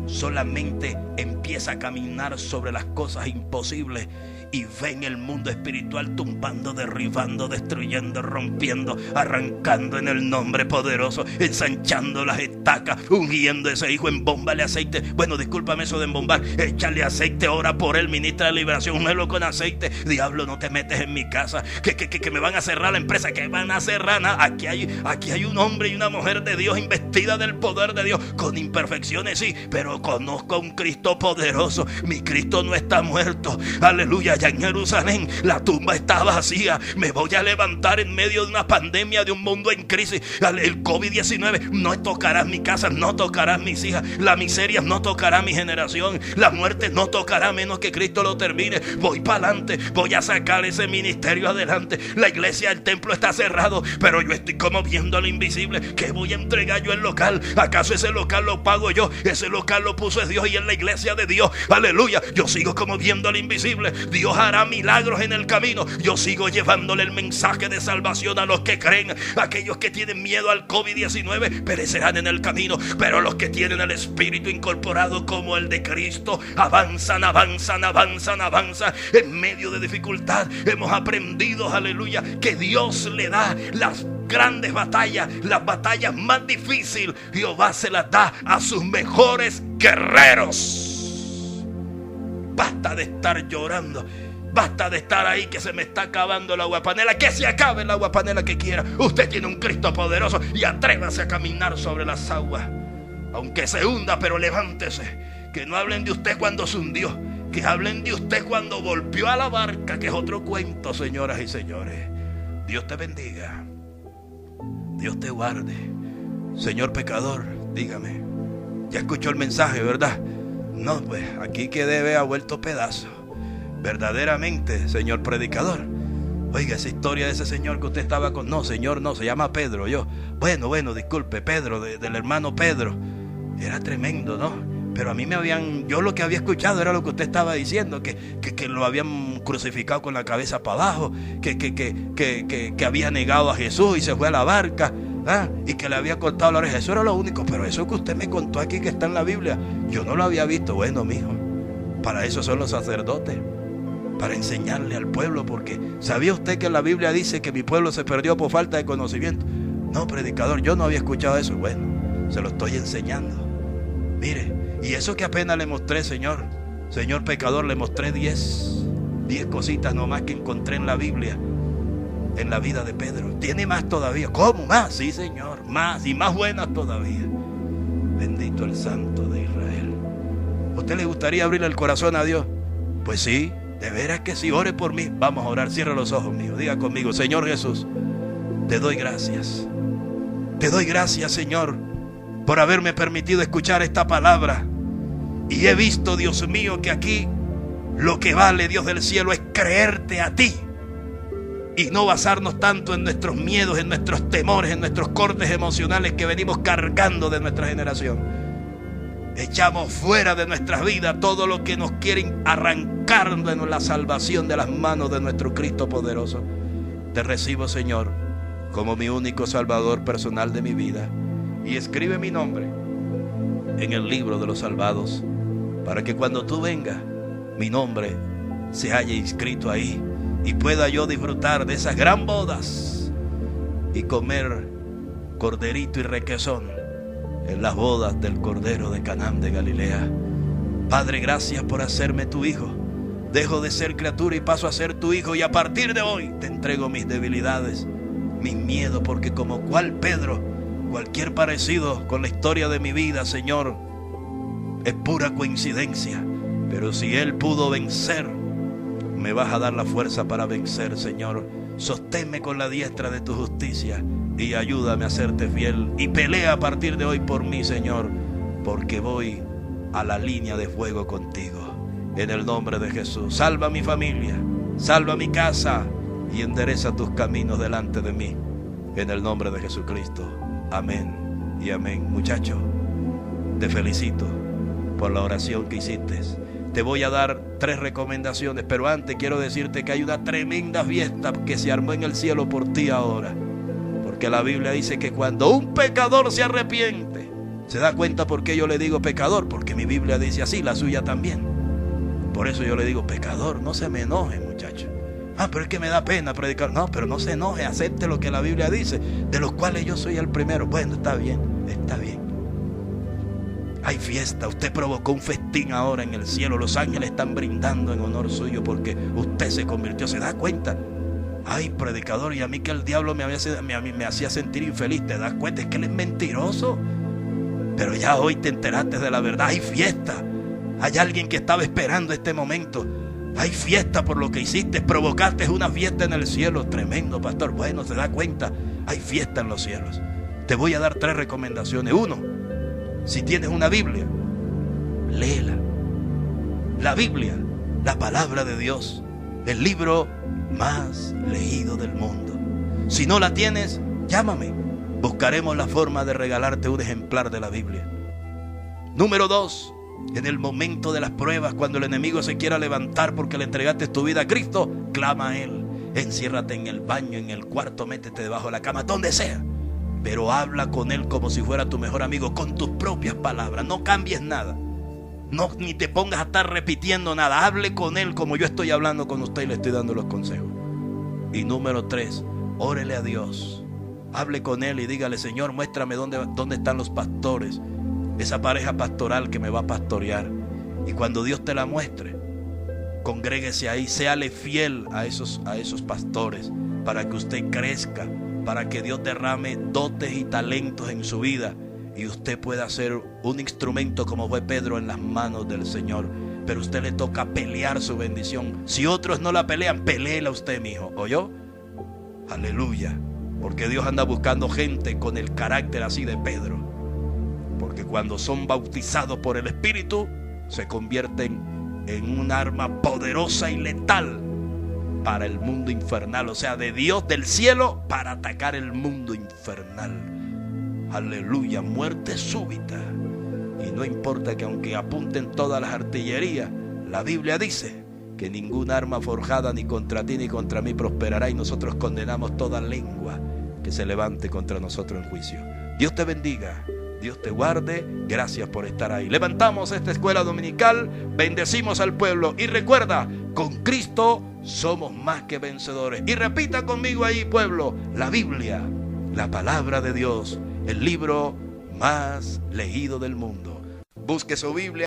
Solamente empieza a caminar sobre las cosas imposibles y ve en el mundo espiritual tumbando, derribando, destruyendo, rompiendo, arrancando en el nombre poderoso, ensanchando las estacas, ungiendo a ese hijo, embómbale aceite. Bueno, discúlpame eso de embombar, échale aceite, ora por él, ministra de liberación, úngelo con aceite. Diablo, no te metes en mi casa, que me van a cerrar la empresa, que van a cerrar nada. Aquí hay un hombre y una mujer de Dios investida del poder de Dios, con imperfecciones sí, pero conozco a un Cristo poderoso. Mi Cristo no está muerto, aleluya. En Jerusalén la tumba está vacía. Me voy a levantar en medio de una pandemia, de un mundo en crisis. El COVID-19 no tocará mi casa, no tocará mis hijas. La miseria no tocará mi generación. La muerte no tocará menos que Cristo lo termine. Voy para adelante, voy a sacar ese ministerio adelante. La iglesia, el templo está cerrado, pero yo estoy como viendo lo invisible. ¿Qué voy a entregar yo el local? ¿Acaso ese local lo pago yo? Ese local lo puso Dios y en la iglesia de Dios, aleluya. Yo sigo como viendo al invisible. Dios hará milagros en el camino. Yo sigo llevándole el mensaje de salvación a los que creen. Aquellos que tienen miedo al COVID-19 perecerán en el camino, pero los que tienen el Espíritu incorporado como el de Cristo avanzan, avanzan, avanzan, avanzan en medio de dificultad. Hemos aprendido, aleluya, que Dios le da las grandes batallas, las batallas más difíciles. Jehová se las da a sus mejores guerreros. Basta de estar llorando. Basta de estar ahí que se me está acabando el agua panela. Que se acabe el agua panela que quiera. Usted tiene un Cristo poderoso y atrévase a caminar sobre las aguas. Aunque se hunda, pero levántese. Que no hablen de usted cuando se hundió. Que hablen de usted cuando volvió a la barca, que es otro cuento, señoras y señores. Dios te bendiga. Dios te guarde. Señor pecador, dígame. Ya escuchó el mensaje, ¿verdad? No, pues aquí que debe ha vuelto pedazo. Verdaderamente, señor predicador. Oiga, esa historia de ese señor que usted estaba con... No, señor, no, se llama Pedro. Bueno, disculpe, Pedro, del hermano Pedro. Era tremendo, ¿no? Pero a mí yo lo que había escuchado era lo que usted estaba diciendo, que lo habían crucificado con la cabeza para abajo, que había negado a Jesús y se fue a la barca. Y que le había cortado la oreja. Eso era lo único, pero eso que usted me contó aquí que está en la Biblia, yo no lo había visto. Bueno, mijo, para eso son los sacerdotes, para enseñarle al pueblo, porque ¿sabía usted que la Biblia dice que mi pueblo se perdió por falta de conocimiento? No, predicador, yo no había escuchado eso. Bueno, se lo estoy enseñando. Mire, y eso que apenas le mostré, señor pecador, le mostré 10 cositas nomás que encontré en la Biblia, en la vida de Pedro. Tiene más todavía. ¿Cómo? Más, sí, señor, más y más buenas todavía. Bendito el Santo de Israel. ¿Usted le gustaría abrirle el corazón a Dios? Pues sí, de veras que sí. Ore por mí. Vamos a orar. Cierra los ojos míos. Diga conmigo: Señor Jesús, te doy gracias. Te doy gracias, Señor, por haberme permitido escuchar esta palabra. Y he visto, Dios mío, que aquí lo que vale, Dios del cielo, es creerte a ti y no basarnos tanto en nuestros miedos, en nuestros temores, en nuestros cortes emocionales que venimos cargando de nuestra generación. Echamos fuera de nuestras vidas todo lo que nos quieren arrancarnos la salvación de las manos de nuestro Cristo poderoso. Te recibo, Señor, como mi único Salvador personal de mi vida, y escribe mi nombre en el libro de los salvados, para que cuando tú vengas, mi nombre se haya inscrito ahí y pueda yo disfrutar de esas gran bodas y comer corderito y requesón en las bodas del Cordero de Canaán de Galilea. Padre, gracias por hacerme tu hijo. Dejo de ser criatura y paso a ser tu hijo. Y a partir de hoy te entrego mis debilidades, mis miedos, porque como cual Pedro, cualquier parecido con la historia de mi vida, Señor, es pura coincidencia. Pero si Él pudo vencer, me vas a dar la fuerza para vencer, Señor. Sosténme con la diestra de tu justicia y ayúdame a serte fiel. Y pelea a partir de hoy por mí, Señor, porque voy a la línea de fuego contigo. En el nombre de Jesús, salva a mi familia, salva mi casa y endereza tus caminos delante de mí. En el nombre de Jesucristo. Amén y amén. Muchacho, te felicito por la oración que hiciste. Te voy a dar 3 recomendaciones, pero antes quiero decirte que hay una tremenda fiesta que se armó en el cielo por ti ahora. Porque la Biblia dice que cuando un pecador se arrepiente, ¿se da cuenta por qué yo le digo pecador? Porque mi Biblia dice así, la suya también. Por eso yo le digo pecador. No se me enoje, muchacho. Pero es que me da pena predicar. No, pero no se enoje, acepte lo que la Biblia dice, de los cuales yo soy el primero. Bueno, está bien, está bien. Hay fiesta, usted provocó un festín ahora en el cielo. Los ángeles están brindando en honor suyo porque usted se convirtió. ¿Se da cuenta? Ay, predicador, y a mí que el diablo me hacía sentir infeliz. ¿Te das cuenta? Es que él es mentiroso. Pero ya hoy te enteraste de la verdad. Hay fiesta. Hay alguien que estaba esperando este momento. Hay fiesta por lo que hiciste. Provocaste una fiesta en el cielo. Tremendo, pastor. Bueno, ¿se da cuenta? Hay fiesta en los cielos. Te voy a dar 3 recomendaciones. 1, si tienes una Biblia, léela. La Biblia, la palabra de Dios, el libro más leído del mundo. Si no la tienes, llámame. Buscaremos la forma de regalarte un ejemplar de la Biblia. Número 2, en el momento de las pruebas, cuando el enemigo se quiera levantar porque le entregaste tu vida a Cristo, clama a Él. Enciérrate en el baño, en el cuarto, métete debajo de la cama, donde sea. Pero habla con Él como si fuera tu mejor amigo, con tus propias palabras. No cambies nada. No, ni te pongas a estar repitiendo nada. Hable con Él como yo estoy hablando con usted y le estoy dando los consejos. Y número 3, órele a Dios. Hable con Él y dígale: Señor, muéstrame dónde están los pastores, esa pareja pastoral que me va a pastorear. Y cuando Dios te la muestre, congréguese ahí, séale fiel a esos pastores, para que usted crezca, para que Dios derrame dotes y talentos en su vida y usted pueda ser un instrumento como fue Pedro en las manos del Señor. Pero a usted le toca pelear su bendición. Si otros no la pelean, peléela usted, mi hijo. ¿Oyó? Aleluya. Porque Dios anda buscando gente con el carácter así de Pedro. Porque cuando son bautizados por el Espíritu, se convierten en un arma poderosa y letal para el mundo infernal. O sea, de Dios del cielo para atacar el mundo infernal. Aleluya, muerte súbita. Y no importa que aunque apunten todas las artillerías, la Biblia dice que ningún arma forjada ni contra ti ni contra mí prosperará, y nosotros condenamos toda lengua que se levante contra nosotros en juicio. Dios te bendiga, Dios te guarde. Gracias por estar ahí. Levantamos esta escuela dominical, bendecimos al pueblo y recuerda, con Cristo somos más que vencedores. Y repita conmigo ahí, pueblo: la Biblia, la palabra de Dios, el libro más leído del mundo. Busque su Biblia.